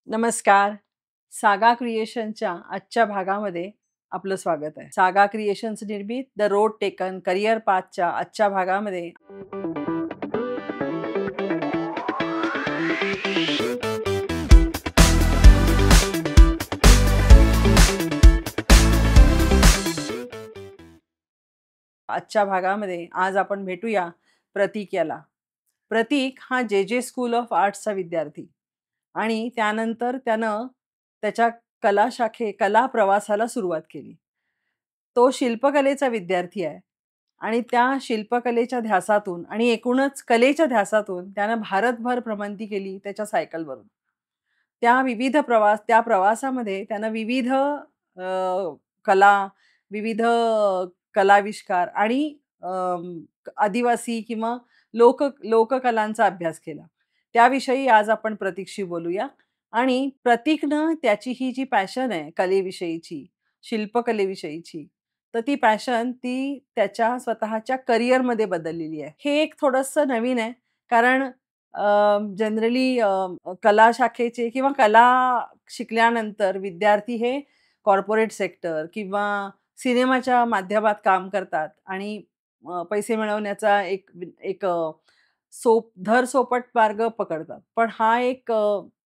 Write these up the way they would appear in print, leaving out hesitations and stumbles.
नमस्कार. सागा क्रिएशनच्या आजच्या भागामध्ये आपलं स्वागत आहे. सागा क्रिएशन्स निर्मित द रोड टेकन करिअर पाथच्या आजच्या भागामध्ये आज आपण भेटूया प्रतीक याला. प्रतीक हा जे स्कूल ऑफ आर्ट्सचा विद्यार्थी आणि त्यानंतर त्यानं त्याच्या कला प्रवासाला सुरुवात केली. तो शिल्पकलेचा विद्यार्थी आहे आणि त्या शिल्पकलेच्या ध्यासातून आणि एकूणच कलेच्या ध्यासातून त्यानं भारतभर भ्रमंती केली त्याच्या सायकलवरून. त्या प्रवासामध्ये त्यानं विविध कला, विविध कलाविष्कार आणि आदिवासी किंवा लोककलांचा अभ्यास केला. त्याविषयी आज आपण प्रतीकशी बोलूया. आणि प्रतीकनं त्याची ही जी पॅशन आहे कलेविषयीची, शिल्पकलेविषयीची, तर ती पॅशन ती त्याच्या स्वतःच्या करिअरमध्ये बदललेली आहे. हे एक थोडंसं नवीन आहे, कारण जनरली कला शाखेचे किंवा कला शिकल्यानंतर विद्यार्थी हे कॉर्पोरेट सेक्टर किंवा सिनेमाच्या माध्यमात काम करतात आणि पैसे मिळवण्याचा एक एक धरसोपट मार्ग पकडतात. पण हा एक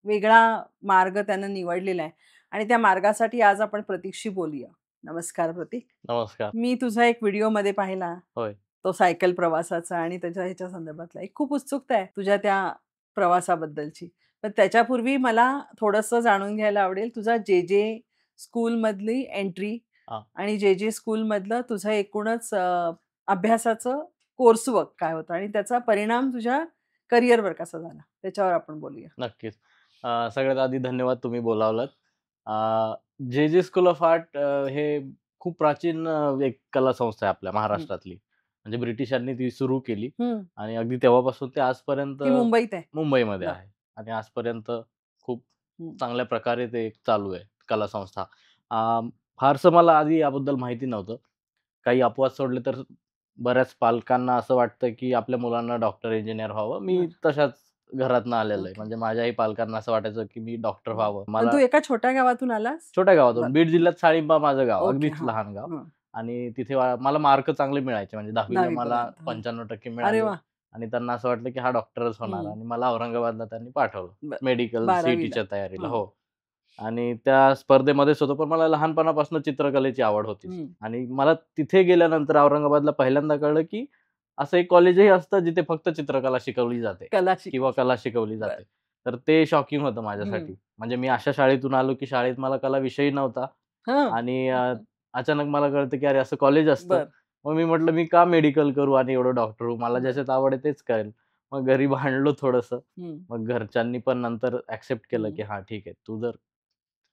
वेगळा मार्ग त्यानं निवडलेला आहे आणि त्या मार्गासाठी आज आपण प्रतीकशी बोलूया. नमस्कार प्रतीक. नमस्कार. मी तुझा एक व्हिडिओमध्ये पाहिला, होय. तो सायकल प्रवासाचा आणि ह्याच्या संदर्भातला. एक खूप उत्सुकता आहे तुझ्या त्या प्रवासाबद्दलची. पण त्याच्यापूर्वी मला थोडंसं जाणून घ्यायला आवडेल तुझा जे स्कूलमधली एंट्री आणि जे स्कूलमधलं तुझं एकूणच अभ्यासाचं कोर्सवर्क काय होतं आणि त्याचा परिणाम तुझ्या करिअरवर कसा झाला, त्याच्यावर आपण बोलूया. नक्कीच. सगळ्यात आधी धन्यवाद तुम्ही बोलावलात. जे स्कूल ऑफ आर्ट हे खूप प्राचीन एक कला संस्था आहे आपल्या महाराष्ट्रातली. म्हणजे ब्रिटिशांनी ती सुरू केली आणि अगदी तेव्हापासून ते आजपर्यंत मुंबईत आहे. मुंबईमध्ये आहे आणि आजपर्यंत खूप चांगल्या प्रकारे ते चालू आहे कला संस्था. फारसं मला आधी याबद्दल माहिती नव्हतं. काही अपवाद सोडले तर बऱ्याच पालकांना असं वाटतं की आपल्या मुलांना डॉक्टर, इंजिनियर व्हावं. मी तशाच घरातनं आलेलो आहे. म्हणजे माझ्याही पालकांना असं वाटायचं की मी डॉक्टर व्हावं. मला तू एका छोट्या गावातून आलास? छोट्या गावातून. बीड जिल्ह्यात साळिंबा माझं गाव. अगदीच लहान गाव. आणि तिथे मला मार्क चांगले मिळायचे. म्हणजे 10वीला मला 95% मिळाले आणि त्यांना असं वाटलं की हा डॉक्टरच होणार आणि मला औरंगाबादला त्यांनी पाठवलं मेडिकल सीईटीच्या तयारीला. हो. आणि त्या स्पर्धेमध्येच होतो. पण मला लहानपणापासून चित्रकलेची आवड होती आणि मला तिथे गेल्यानंतर औरंगाबादला पहिल्यांदा कळलं की असं एक कॉलेजही असतं जिथे फक्त चित्रकला शिकवली जाते किंवा कला शिकवली जाते. तर ते शॉकिंग होतं माझ्यासाठी. म्हणजे मी अशा शाळेतून आलो की शाळेत मला कला विषयी नव्हता आणि अचानक मला कळतं की अरे असं कॉलेज असतं. मग मी म्हटलं मी का मेडिकल करू आणि एवढं डॉक्टर होऊ, मला ज्याच्यात आवड आहे तेच करेल. मग घरी भांडलो थोडंसं. मग घरच्यांनी पण नंतर ऍक्सेप्ट केलं की हा ठीक आहे, तू जर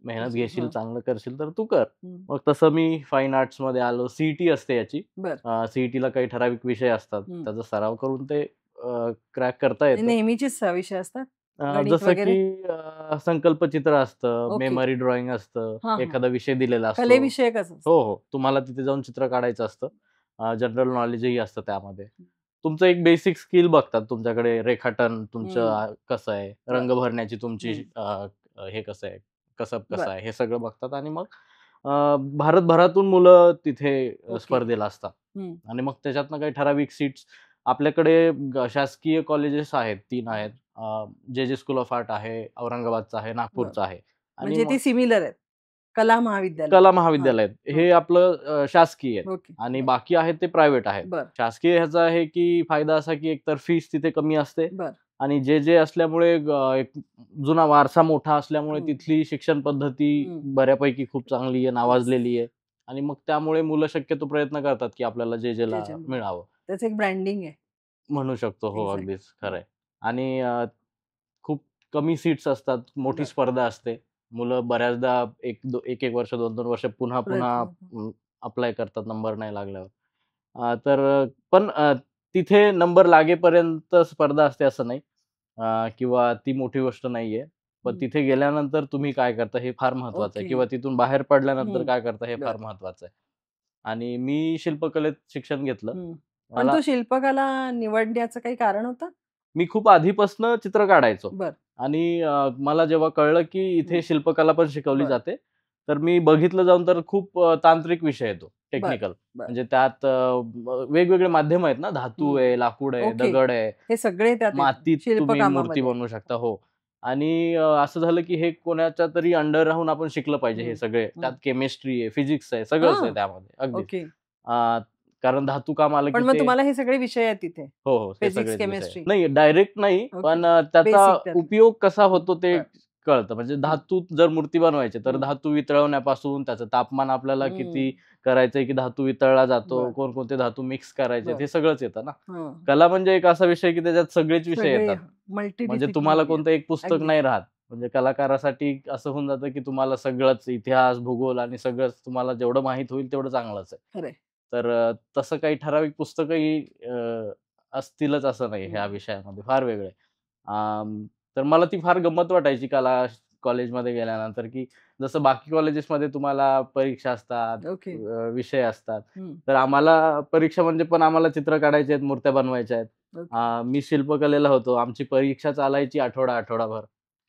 मेहनत घेशील, चांगलं करशील तर तू कर. मग तसं मी फाईन आर्ट्स मध्ये आलो. सीईटी असते याची. सीईटीला काही ठराविक विषय असतात, त्याचा सराव करून ते क्रॅक करता येतं. नेहमीचेच विषय असतात जसं की संकल्पचित्र असतं, मेमरी ड्रॉइंग असतं, एखादा विषय दिलेला असतो. हो, हो. तुम्हाला तिथे जाऊन चित्र काढायचं असतं. जनरल नॉलेजही असतं त्यामध्ये. तुमचं एक बेसिक स्किल बघतात. तुमच्याकडे रेखाटन तुमचं कसं आहे, रंग भरण्याची तुमची हे कसं आहे, कसब कसं आहे, हे सगळं बघतात आणि मग भारतभरातून मुलं तिथे स्पर्धेला असतात आणि मग त्याच्यातनं काही ठराविक सीट्स आपल्याकडे शासकीय कॉलेजेस आहेत, 3 आहेत. जे स्कूल ऑफ आर्ट आहे, औरंगाबादचं आहे, नागपूरचं आहे. म्हणजे ते सिमिलर आहेत. कला महाविद्यालय हे आपलं शासकीय आहे आणि बाकी आहेत ते प्रायव्हेट आहेत. शासकीय ह्याचा आहे की फायदा असा की एकतर फीस तिथे कमी असते आणि जे असल्यामुळे एक जुना वारसा मोठा असल्यामुळे तिथली शिक्षण पद्धती बऱ्यापैकी खूप चांगली आहे, नावाजलेली आहे आणि मग त्यामुळे मुलं शक्यतो प्रयत्न करतात की आपल्याला जेला मिळावं. त्याचं एक ब्रँडिंग आहे म्हणू शकतो. हो, अगदीच खरंय. आणि खूप कमी सीट्स असतात, मोठी स्पर्धा असते. मुलं बऱ्याचदा एक वर्ष, 2-2 वर्ष पुन्हा अप्लाय करतात नंबर नाही लागल्यावर. तर पण तिथे नंबर लागेपर्यंत स्पर्धा असते असं नाही किंवा ती मोठी गोष्ट नाहीये. पण तिथे गेल्यानंतर तुम्ही काय करता हे फार महत्वाचं आहे किंवा तिथून बाहेर पडल्यानंतर काय करता हे फार महत्वाचं आहे. आणि मी शिल्पकलेत शिक्षण घेतलं. पण तू शिल्पकला निवडण्याचं काही कारण होतं? मी खूप आधीपासून चित्र काढायचो. बर आणि मला जेव्हा कळलं की इथे हं. शिल्पकला पण शिकवली बर जाते, तर मी बघितलं जाऊन तर खूप तांत्रिक विषय आहे तो, बर टेक्निकल. बर म्हणजे त्यात वेगवेगळे माध्यम आहेत ना, धातू हं. आहे, लाकूड आहे, ओके. दगड आहे, हे सगळे त्यात येतं मातीत तुम्ही मूर्ती शिल्पकामामध्ये. बनवू शकता. हो. आणि असं झालं की हे कोणाच्या तरी अंडर राहून आपण शिकलं पाहिजे हे हं, सगळे. त्यात हं. केमिस्ट्री आहे, फिजिक्स आहे, सगळंच आहे हां. त्यामध्ये अगदीच. ओके. अ, कारण धातू काम आलं की पण मग ते तुम्हाला हे सगळे विषय आहेत तिथे? हो, हो. ते फिजिक्स, सगळेच विषय आहेत. केमिस्ट्री. नाही डायरेक्ट नाही, ओके. पण त्याचा बेसिक त्यातलं. उपयोग कसा हं. होतो ते बरं. कळतं. म्हणजे हं, धातू जर मूर्ती बनवायची, तर हं, धातू वितळवण्यापासून त्याचं तापमान आपल्याला किती हं. करायचंय, की धातू वितळला जातो, बरं, कोणकोणते धातू मिक्स करायचे, बरं. हे सगळंच येतं ना. हं. कला म्हणजे एक असा विषय, की त्याच्यात सगळेच विषय सगळे येतात. म्हणजे तुम्हाला मल्टीडिसिप्लिनरी आहेत. कोणतं एक पुस्तक अगदी. नाही राहत. म्हणजे कलाकारासाठी असं होऊन जातं, की तुम्हाला सगळंच इतिहास, भूगोल आणि सगळंच तुम्हाला जेवढं माहीत होईल तेवढं चांगलंच आहे. खरंय. तर तसं काही ठराविक पुस्तकही असतीलच असं नाही ह्या हं. विषयामध्ये, फार वेगळे. अं, तर मला ती फार गंमत वाटायची कला कॉलेजमध्ये गेल्यानंतर, की जसं बाकी कॉलेजेसमध्ये तुम्हाला परीक्षा असतात, ओके. विषय असतात. हं. तर आम्हाला परीक्षा म्हणजे पण आम्हाला चित्र काढायचे आहेत, मूर्त्या बनवायच्या आहेत. ओके. मी शिल्पकलेला होतो. आमची परीक्षा चालायची आठवडाभर.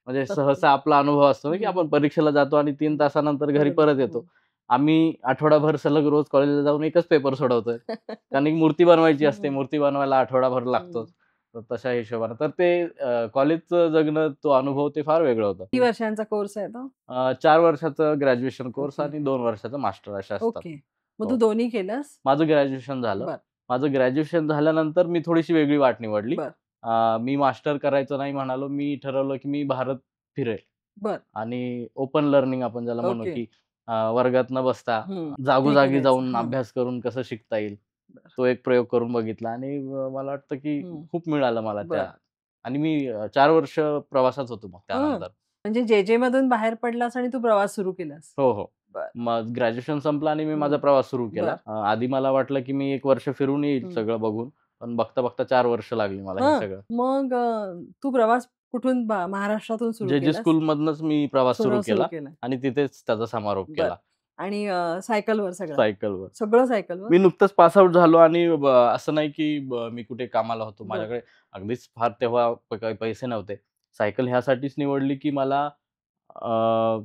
म्हणजे सहसा आपला अनुभव असतो ना, की हं. आपण परीक्षेला जातो आणि 3 हं. तासानंतर घरी बरोबर. परत येतो. आम्ही आठवडाभर सलग रोज कॉलेजला जाऊन एकच पेपर सोडवतोय. कारण की मूर्ती बनवायची असते. हं. मूर्ती बनवायला आठवडाभर लागतोच. हं. तर तशा हिशोबाने. तर ते कॉलेजचं जगणं, तो अनुभव ते फार वेगळं होतं. किती वर्षांचा कोर्स आहे तो? 4 वर्षाचं ग्रॅज्युएशन कोर्स ओके. आणि 2 वर्षाचं मास्टर असे असतात. ओके. मग तू हो. दोन्ही केलंस? माझं ग्रॅज्युएशन झालं. बरं, माझं ग्रॅज्युएशन झाल्यानंतर मी थोडीशी वेगळी वाट निवडली. बरं, मी मास्टर करायचं नाही म्हणालो. मी ठरवलं की मी भारत फिरेल बरं. आणि ओपन लर्निंग आपण ज्याला म्हणू, ओके. की वर्गात न बसता हं. ते जागोजागी करायचं. जाऊन हां. अभ्यास करून कसं शिकता येईल, बरं. तो एक प्रयोग करून बघितला आणि मला वाटतं की हं. खूप मिळालं मला त्या. बरं. आणि मी 4 वर्ष प्रवासात होतो मग हं. त्यानंतर. म्हणजे जे-जेमधून बाहेर पडलास आणि तू प्रवास सुरू केलास. हो, हो. बरं. मग ग्रॅज्युएशन संपलं आणि मी माझा हं. प्रवास सुरू केला. बरं. आधी मला वाटलं की मी 1 वर्ष फिरून येईल हं. सगळं बघून. पण बघता-बघता 4 वर्ष लागली मला हे हं. सगळं. मग तू प्रवास कुठून महाराष्ट्रातून सुरू जे-जे केलास? स्कूलमधनंच मी प्रवास सुरू सुरू केला केला. आणि तिथेच त्याचा समारोप बरं. केला आणि सायकलवर सगळं? सायकलवर. सगळं सायकलवर? मी नुकतंच पास आउट झालो आणि असं नाही की मी कुठे कामाला होतो. बरं. माझ्याकडे अगदीच फार तेव्हा काही पैसे नव्हते. सायकल ह्यासाठीच निवडली की मला अ,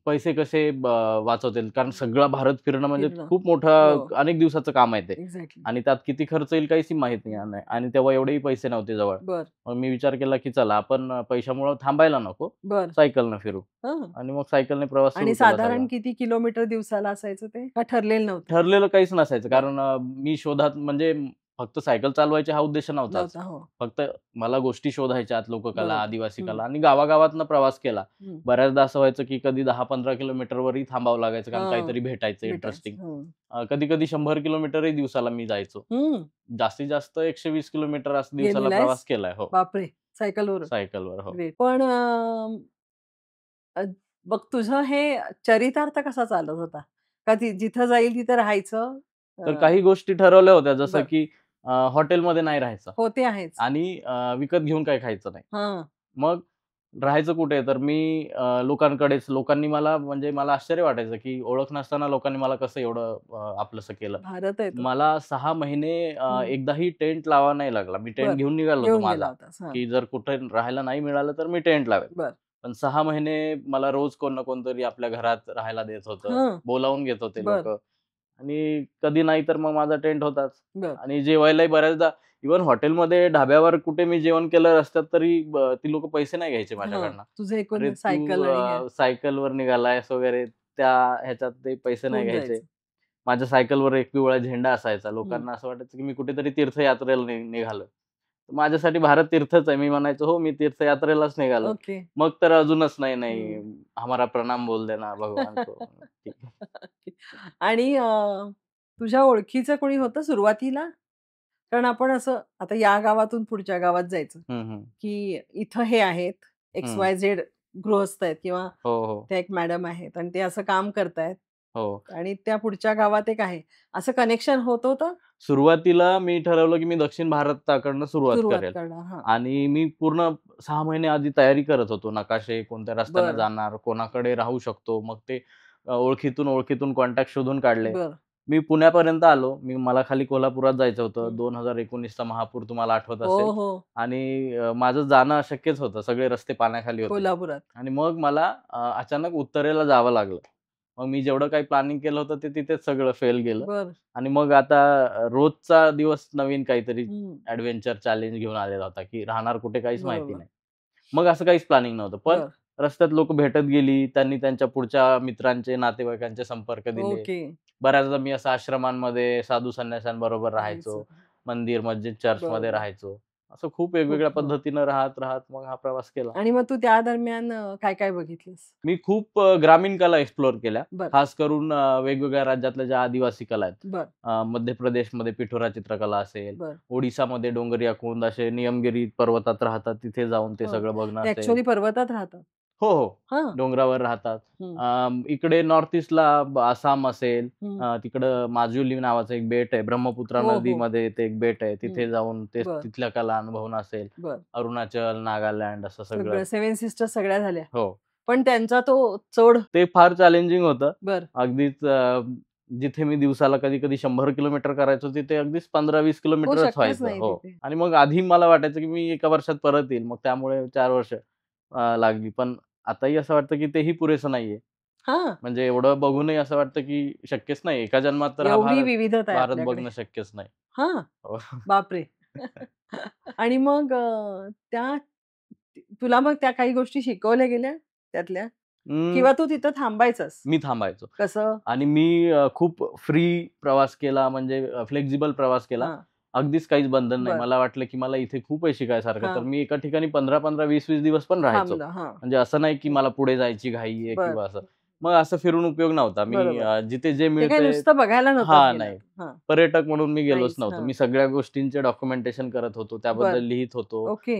पैसे कसे वाचवता येईल. कारण सगळा भारत फिरणं म्हणजे फिरणं. खूप मोठं हो. अनेक दिवसाचं काम आहे ते. एक्झॅक्टली. आणि त्यात किती खर्च येईल काहीच माहीत नाही आणि तेव्हा एवढेही पैसे नव्हते जवळ. बरं, मग मी विचार केला की चला आपण पैशामुळं थांबायला नको, बरं. सायकलनं फिरू. हं. आणि मग सायकलने प्रवास आणि सुरू केला सगळा. साधारण किती किलोमीटर दिवसाला असायचं ते? का ठरलेलं नव्हतं? ठरलेलं काहीच नसायचं. बरं. कारण मी शोधात म्हणजे फक्त सायकल चालवायची हा उद्देश नव्हताच. नव्हता. हो. फक्त मला गोष्टी शोधायच्यात, लोककला, बरोबर. आदिवासी हं, कला आणि गावागावातनं प्रवास केला. हं. बऱ्याचदा असं व्हायचं, की कधी 10-15 किलोमीटरवरही थांबावं लागायचं कारण हां. काहीतरी भेटायचं भेटायचं. इंटरेस्टिंग. हं. कधी-कधी 100 किलोमीटरही दिवसाला मी जायचो. हं. जास्तीत जास्त 120 किलोमीटर असं दिवसाला गेलेला आहेस? प्रवास केलाय. हो, बापरे! सायकलवरून. सायकलवर. हो. ग्रेट. पण अ, मग तुझं हे चरितार्थ कसा चालत होता? का जिथं जाईल तिथं राहायचं? तर काही गोष्टी ठरवल्या होत्या जसं बरं. की हॉटेलमध्ये नाही राहायचं हो, ते आहेच. आणि विकत घेऊन काही खायचं नाही. हां. मग राहायचं कुठे? तर मी लोकांकडेच लोकांनी मला म्हणजे मला आश्चर्य वाटायचं, की ओळख नसताना लोकांनी मला कसं एवढं आपलंसं केलं. भारत आहे तो. मला 6 महिने हं. एकदाही टेंट लावावा नाही लागला. मी टेंट बरं. घेऊन निघालो होतो घेऊन गेला माझा, होतास. हां. की जर कुठे राहायला नाही मिळालं तर मी टेंट लावेल. बरं. पण 6 महिने मला रोज कोण ना कोणतरी आपल्या घरात राहायला देत होतं. हं. बोलावून घेत होते बरं, लोकं आणि कधी नाही तर मग माझा टेंट होताच. बरं. आणि जेवायलाही बऱ्याचदा इव्हन हॉटेलमध्ये, ढाब्यावर कुठे मी जेवण केलं रस्त्यात तरी ती लोकं पैसे नाही घ्यायचे हां. माझ्याकडनं. तुझं "अरे, एकूण तू सायकल आणि हे सायकलवर निघालायस" वगैरे त्या ह्याच्यात ते पैसे नाही होऊन घ्यायचे. जायचं. माझ्या सायकलवर एक पिवळा झेंडा असायचा. हं. लोकांना असं वाटायचं की मी कुठेतरी तीर्थयात्रेला निघालोय. माझ्यासाठी भारत तीर्थच आहे. मी म्हणायचो, "हो, मी तीर्थयात्रेलाच निघालोय." ओके. मग तर अजूनच, "नहीं, नहीं, हं. हमारा प्रणाम बोल देना भगवान को." ठीक आहे. आणि तुझ्या ओळखीचं कोणी होतं सुरुवातीला? कारण आपण असं आता या गावातून पुढच्या गावात जायचं, हं, हं. की इथं हे आहेत, हं. XYZ गृहस्थ आहेत किंवा हो, हो. त्या एक मॅडम आहेत आणि ते असं काम करतायत हो. आणि त्या पुढच्या गावात एक आहे. असं कनेक्शन होत होतं? सुरुवातीला मी ठरवलं, की मी दक्षिण भारताकडनं सुरुवात सुरुवात करेल. करणार. हां. आणि मी पूर्ण 6 महिने आधी तयारी करत होतो. नकाशे, कोणत्या रस्त्याने बरं, जाणार, कोणाकडे राहू शकतो. मग ते ओळखीतून कॉन्टॅक्ट शोधून काढले. बरं. मी पुण्यापर्यंत आलो. मला खाली कोल्हापुरात जायचं होतं. हं. 2019चा महापूर तुम्हाला आठवत हो, असेल हो. आणि माझं जाणं अशक्यच होतं. सगळे रस्ते पाण्याखाली होते कोल्हापुरात. आणि मग मला अचानक उत्तरेला जावं लागलं. मग मी जेवढं काही प्लॅनिंग केलं होतं ते तिथेच सगळं फेल गेलं बरं. आणि मग आता रोजचा दिवस नवीन काहीतरी हं. एडव्हेंचर चॅलेंज घेऊन आलेला होता, की राहणार कुठे काहीच माहिती बरोबर. नाही. मग असं काहीच प्लॅनिंग नव्हतं. पण बरं. रस्त्यात लोकं भेटत गेली. त्यांनी त्यांच्या पुढच्या मित्रांचे, नातेवाईकांचे संपर्क दिले. ओके. बऱ्याचदा मी असं आश्रमांमध्ये साधू संन्याशांबरोबर राहायचं. राहायचो. मंदिर, मस्जिद, चर्चमध्ये बरोबर. राहायचो. असं खूप खूप वेगवेगळ्या हं. पद्धतीनं राहत मग हा प्रवास केला. आणि मग तू त्या दरम्यान काय-काय बघितलंस? मी खूप ग्रामीण कला एक्सप्लोर केल्या. बरं, खास करून वेगवेगळ्या राज्यातल्या ज्या आदिवासी कला आहेत. बरं, मध्य प्रदेशमध्ये पिठोरा चित्रकला असेल, बरं. ओडिसामध्ये डोंगरिया कोंड असे नियमगिरी पर्वतात राहतात. तिथे जाऊन ते हं. सगळं बघणं ते असेल. ॲक्चुअली पर्वतात राहतात. हो, हो. हां. डोंगरावर राहतात. हं, इकडे नॉर्थ ईस्टला आसाम असेल, हं. तिकडं माजुली नावाचं एक बेट आहे. ब्रह्मपुत्रा हो, हो. नदीमध्ये ते एक बेट आहे. हं. तिथे जाऊन ते बरं, तिथल्या कला अनुभवणं असेल. बरं. अरुणाचल, नागालँड असं सगळं. सगळं 7 सिस्टर्स सगळ्या झाल्या. हो. पण त्यांचा तो चढ ते फार चॅलेंजिंग होतं. बरं. अगदीच जिथे मी दिवसाला कधी-कधी 100 किलोमीटर करायचो, तिथे अगदीच 15-20 हो, किलोमीटरच शक्यच व्हायचं. नाही हो. तिथे. आणि मग आधी मला वाटायचं, की मी एका वर्षात परत येईल. मग त्यामुळे 4 वर्ष लागली. पण आताही असं वाटतं, की तेही पुरेसं नाहीये. हां. म्हणजे एवढं बघूनही असं वाटतं, की शक्यच नाही. एका जन्मात तर हा एवढी भारत विविधता आहे भारत आपल्याकडे. बघणं शक्यच नाही. हां. हो. बापरे! आणि मग तुला मग त्या काही गोष्टी शिकवल्या गेल्या त्यातल्या? अं, किंवा तू तिथं थांबायचास? मी थांबायचो. कसं? आणि मी खूप फ्री प्रवास केला म्हणजे फ्लेक्सिबल प्रवास केला. हां. अगदीच काहीच बंधन नाही. बरं. मला वाटलं, की मला इथे खूप आहे शिकायसारखं. तर हां. मी एका ठिकाणी 15-15, 20-20 दिवस पण राहायचो. थांबलं. हां. म्हणजे असं नाही, की हं. मला पुढे जायची घाई आहे बरं. किंवा असं. मग असं फिरून उपयोग नव्हता. मी बरोबर. जिथे जे ते काही मिळतंय नुसतं बघायला नव्हतास हां, गेला नाही. तू. हां. पर्यटक म्हणून मी गेलोच नाहीच. नव्हतो. हां. मी सगळ्या गोष्टींचे डॉक्युमेंटेशन करत होतो. बरं. त्याबद्दल लिहीत होतो. ओके.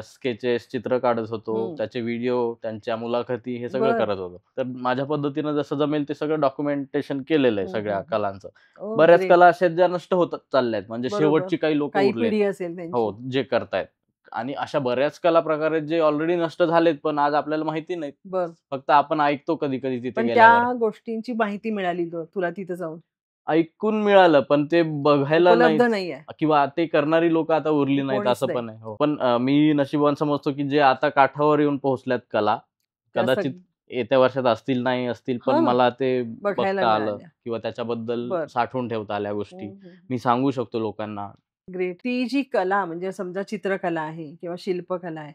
स्केचेस, चित्र काढत होतो. हं. त्याचे व्हिडिओ, त्यांच्या मुलाखती हे सगळं बरं. करत होतो. तर माझ्या पद्धतीनं जसं जमेल ते सगळं डॉक्युमेंटेशन केलेलं आहे हं, सगळ्या हं, हं. कलांचं. ओह बऱ्याच ग्रेट! कला अशा आहेत ज्या नष्ट होत चालल्यात. म्हणजे बरोबर. शेवटची काही लोकं काही उरलेत. पिढी असेल हो, त्यांची. जे करतायत. आणि अशा बऱ्याच कला प्रकार आहेत जे ऑलरेडी नष्ट झालेत, पण आज आपल्याला माहिती नाहीत. बरं. फक्त आपण ऐकतो कधी-कधी तिथे पण गेल्यावर. त्या गोष्टींची माहिती मिळाली तुला तिथं जाऊन. ऐकून मिळालं, पण ते बघायला उपलब्ध नाहीच नाहीये. किंवा ते करणारी लोकं आता उरली नाहीत कोणीच असं नाही. पण आहे. हो. पण मी नशिबवान समजतो, की जे आता काठावर येऊन पोहोचल्यात कला, त्या कदाचित येत्या वर्षात असतील, नाही असतील, पण हां. मला ते बघायला बघता आलं मिळाल्या. किंवा त्याच्याबद्दल बरं. साठवून ठेवता आल्या गोष्टी. हं, हं. मी सांगू शकतो लोकांना. ग्रेट. ती जी कला म्हणजे समजा चित्रकला आहे किंवा शिल्पकला आहे,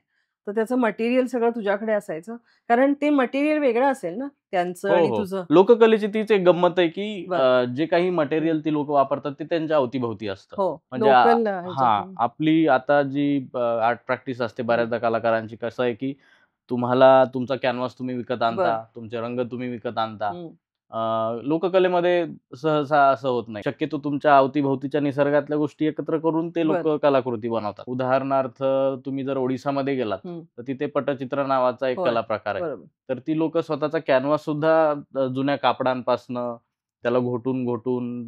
तर त्याचं मटेरियल सगळं तुझ्याकडे असायचं? कारण ते मटेरियल वेगळं असेल ना त्यांचं हो, आणि हो. तुझं? लोककलेची तीच एक गंमत आहे, की बरं. जे काही हं. मटेरियल ती लोकं वापरतात ते त्यांच्या अवती-भोवती असतं. हो. म्हणजे लोकल हां, ह्याच्यातून. आपली आता जी आर्ट प्रॅक्टिस असते हं. बऱ्याचदा कलाकारांची कसं आहे, की तुम्हाला तुमचा कॅनव्हास तुम्ही विकत बरं. आणता, तुमचे रंग तुम्ही विकत आणता. हं. लोककलेमध्ये सहसा असं होत नाही. शक्यतो तुमच्या अवती-भोवतीच्या निसर्गातल्या गोष्टी एकत्र करून ते बरं. लोकं कलाकृती बनवतात. उदाहरणार्थ तुम्ही जर ओडिसामध्ये गेलात, हं. तर तिथे पटचित्र नावाचा एक होय. कला प्रकार आहे. बरोबर. तर ती लोकं स्वतःचा कॅनव्हास सुद्धा जुन्या कापडांपासनं त्याला घोटून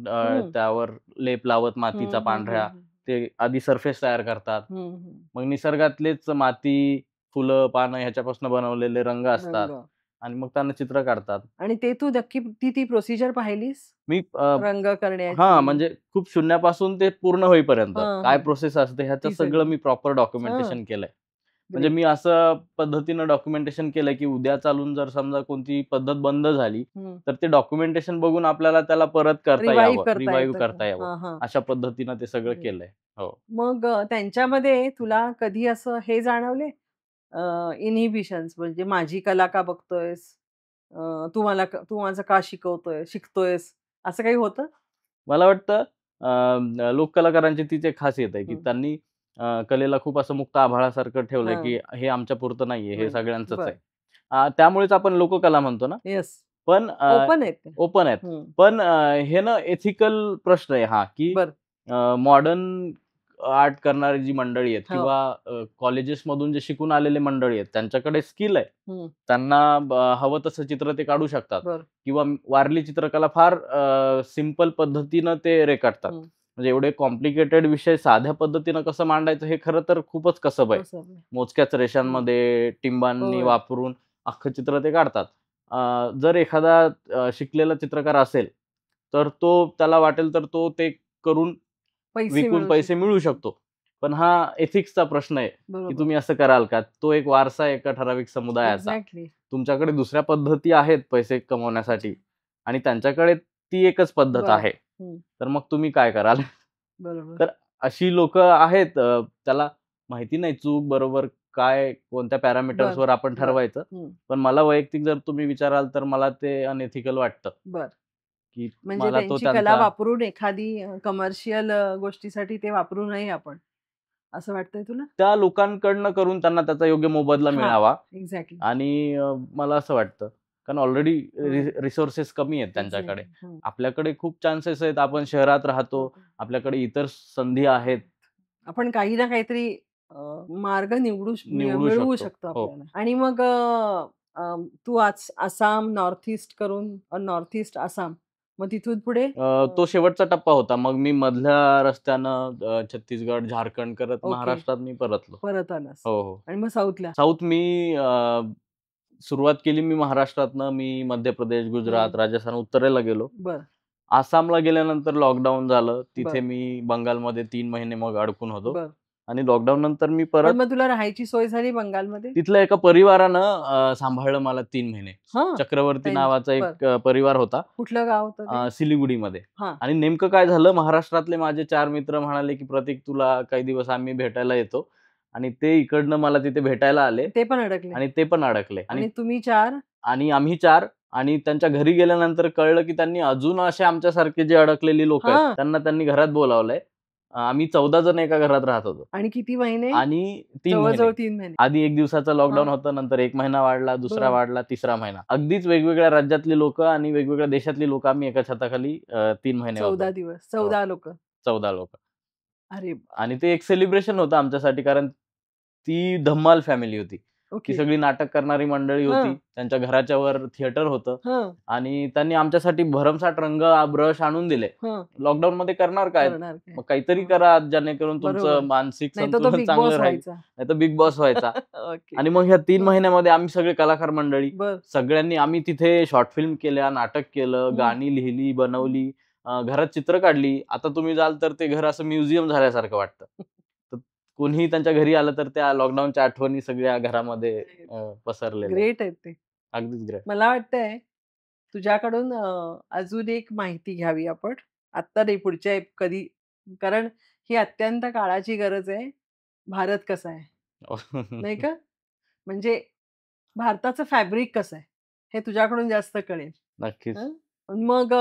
हं. त्यावर लेप लावत मातीचा हं, हं, हं, पांढऱ्या, हं. ते आधी सरफेस तयार करतात. हं, हं. मग निसर्गातलेच माती, फुलं, पानं ह्याच्यापासून बनवलेले रंग असतात रंग आणि मग त्यांना चित्र काढतात. आणि ते तू नक्की ती प्रोसिजर पाहिलीस? मी रंग हां, करण्याची? म्हणजे खूप शून्यापासून ते पूर्ण होईपर्यंत हां, काय हां. प्रोसेस असते ह्याचं ती सगळं सगळी. मी प्रॉपर हां. डॉक्युमेंटेशन केलंय. म्हणजे ग्रेट. मी असं पद्धतीनं डॉक्युमेंटेशन केलंय, की उद्या चालून जर समजा कोणती पद्धत बंद झाली, हं. तर ते डॉक्युमेंटेशन बघून आपल्याला त्याला परत करता रिवाईव्ह यावं, करता रिवाईव्ह येतं का? करता यावं. हां, हां. अशा पद्धतीनं ते सगळं ग्रेट. केलंय. हो. मग त्यांच्यामध्ये तुला कधी असं हे जाणवले इन्हिबिशन्स म्हणजे माझी कला का बघतोयस? तू माझं का शिकतोयस? असं काही होतं? मला वाटतं लोककलाकारांची तीच एक खासियत आहे, की हं. त्यांनी कलेला खूप असं मुक्त आभाळासारखं ठेवलंय, की हां. हे आमच्यापुरतं नाहीये, हे नाही. सगळ्यांचंच आहे. बरं. त्यामुळेच आपण लोककला म्हणतो ना. येस. पण ओपन आहेत ते. ओपन आहेत. हं. पण हे ना एथिकल प्रश्न आहे हा, की बरं. मॉडर्न आर्ट करणारी जी मंडळी आहेत हो. किंवा कॉलेजेसमधून जे शिकून आलेले मंडळी आहेत, त्यांच्याकडे स्किल आहे. हं. त्यांना हवं तसं चित्र ते काढू शकतात बरं. किंवा वारली चित्रकला फार सिंपल पद्धतीनं ते रेखाटतात. हं. म्हणजे एवढे कॉम्प्लिकेटेड विषय साध्या पद्धतीनं कसं मांडायचं हे खरं तर खूपच कसब आहे. तसं. मोजक्याच हं. रेषांमध्ये टिंबांनी होय. वापरून अख्खं चित्र ते काढतात. जर एखादा शिकलेला चित्रकार असेल, तर तो त्याला वाटेल तर तो ते करून विकून पैसे मिळू शकतो. पण हा एथिक्सचा प्रश्न आहे, की तुम्ही असं कराल का? तो एक वारसा आहे एका ठराविक समुदायाचा. तुमच्याकडे दुसऱ्या पद्धती आहेत पैसे कमवण्यासाठी आणि त्यांच्याकडे ती एकच पद्धत आहे. तर मग तुम्ही काय कराल? तर अशी लोक आहेत, त्याला माहिती नाही चूक बरोबर काय, कोणत्या पॅरामीटर्सवर आपण ठरवायचं. पण मला वैयक्तिक जर तुम्ही विचाराल तर मला ते अनएथिकल वाटतं. की म्हणजे मला तो त्यांची कला वापरून एखादी कमर्शियल गोष्टीसाठी ते वापरू नये आपण, असं वाटतंय तुला? त्या लोकांकडनं करून त्यांना त्याचा योग्य मोबदला मिळावा. एक्झॅक्टली. आणि मला असं वाटतं, कारण ऑलरेडी रिसोर्सेस कमी आहेत त्यांच्याकडे. आपल्याकडे खूप चान्सेस आहेत. आपण शहरात राहतो, आपल्याकडे इतर संधी आहेत. आपण काही ना काहीतरी मार्ग मिळवू शकतो आपल्याला. आणि मग तू आसाम, नॉर्थ ईस्ट करून नॉर्थ ईस्ट आसाम, मग तिथून पुढे तो शेवटचा टप्पा होता. मग मी मधल्या रस्त्यानं छत्तीसगड, झारखंड करत महाराष्ट्रात मी परतलो. परत आलास. हो. आणि मग साऊथला? साऊथ मी सुरुवात केली मी महाराष्ट्रातनं. मी मध्य प्रदेश, गुजरात, राजस्थान उत्तरेला गेलो. आसामला गेल्यानंतर लॉकडाऊन झालं. तिथे मी बंगालमध्ये 3 महिने मग अडकून होतो. आणि लॉकडाऊन नंतर मी परत. मग तुला राहायची सोय झाली बंगालमध्ये? तिथल्या एका परिवारानं सांभाळलं मला 3 महिने. चक्रवर्ती नावाचा एक परिवार होता. कुठलं गाव होतं? सिलिगुडीमध्ये. आणि नेमकं काय झालं, महाराष्ट्रातले माझे 4 मित्र म्हणाले की प्रतीक तुला काही दिवस आम्ही भेटायला येतो. आणि ते इकडनं मला तिथे भेटायला आले. ते पण अडकले. आणि ते पण अडकले. आणि तुम्ही 4? आणि आम्ही 4. आणि त्यांच्या घरी गेल्यानंतर कळलं की त्यांनी अजून असे आमच्यासारखे जे अडकलेली लोक आहेत त्यांनी घरात बोलावलंय. आम्ही 14 जण एका घरात राहत होतो. आणि किती महिने? आणि 3 महिने. आधी 1 दिवसाचा लॉकडाऊन होतं, नंतर 1 महिना वाढला, दुसरा वाढला, तिसरा महिना. अगदीच वेगवेगळ्या राज्यातली लोक आणि वेगवेगळ्या देशातली लोक आम्ही एका छताखाली 3 महिने 14 दिवस. 14 लोक. 14 लोक. अरे. आणि ते एक सेलिब्रेशन होतं आमच्यासाठी, कारण ती धम्माल फॅमिली होती. ती सगळी नाटक करणारी मंडळी होती. त्यांच्या घराच्या वर थिएटर होतं. आणि त्यांनी आमच्यासाठी भरमसाठ रंग, ब्रश आणून दिले. लॉकडाऊन मध्ये करणार काय, मग काहीतरी करा जेणेकरून तुमचं मानसिक संतुलन चांगलं राहील, नाही तर बिग बॉस व्हायचा. आणि मग ह्या 3 महिन्यामध्ये आम्ही सगळे कलाकार मंडळी सगळ्यांनी आम्ही तिथे शॉर्ट फिल्म केल्या, नाटक केलं, गाणी लिहिली, बनवली, घरात चित्र काढली. आता तुम्ही जाल तर ते घर असं म्युझियम झाल्यासारखं वाटतं. कोणीही त्यांच्या घरी आलं तर त्या लॉकडाऊनच्या आठवणी सगळ्या घरामध्ये पसरलेल्या. ग्रेट आहेत ते. अगदीच ग्रेट. मला वाटतंय तुझ्याकडून अजून एक माहिती घ्यावी आपण. आत्ता नाही, पुढच्या कधी, कारण ही अत्यंत काळाची गरज आहे. भारत कसा आहे, नाही का? म्हणजे भारताचं फॅब्रिक कसं आहे हे तुझ्याकडून जास्त कळेल. नक्कीच. मग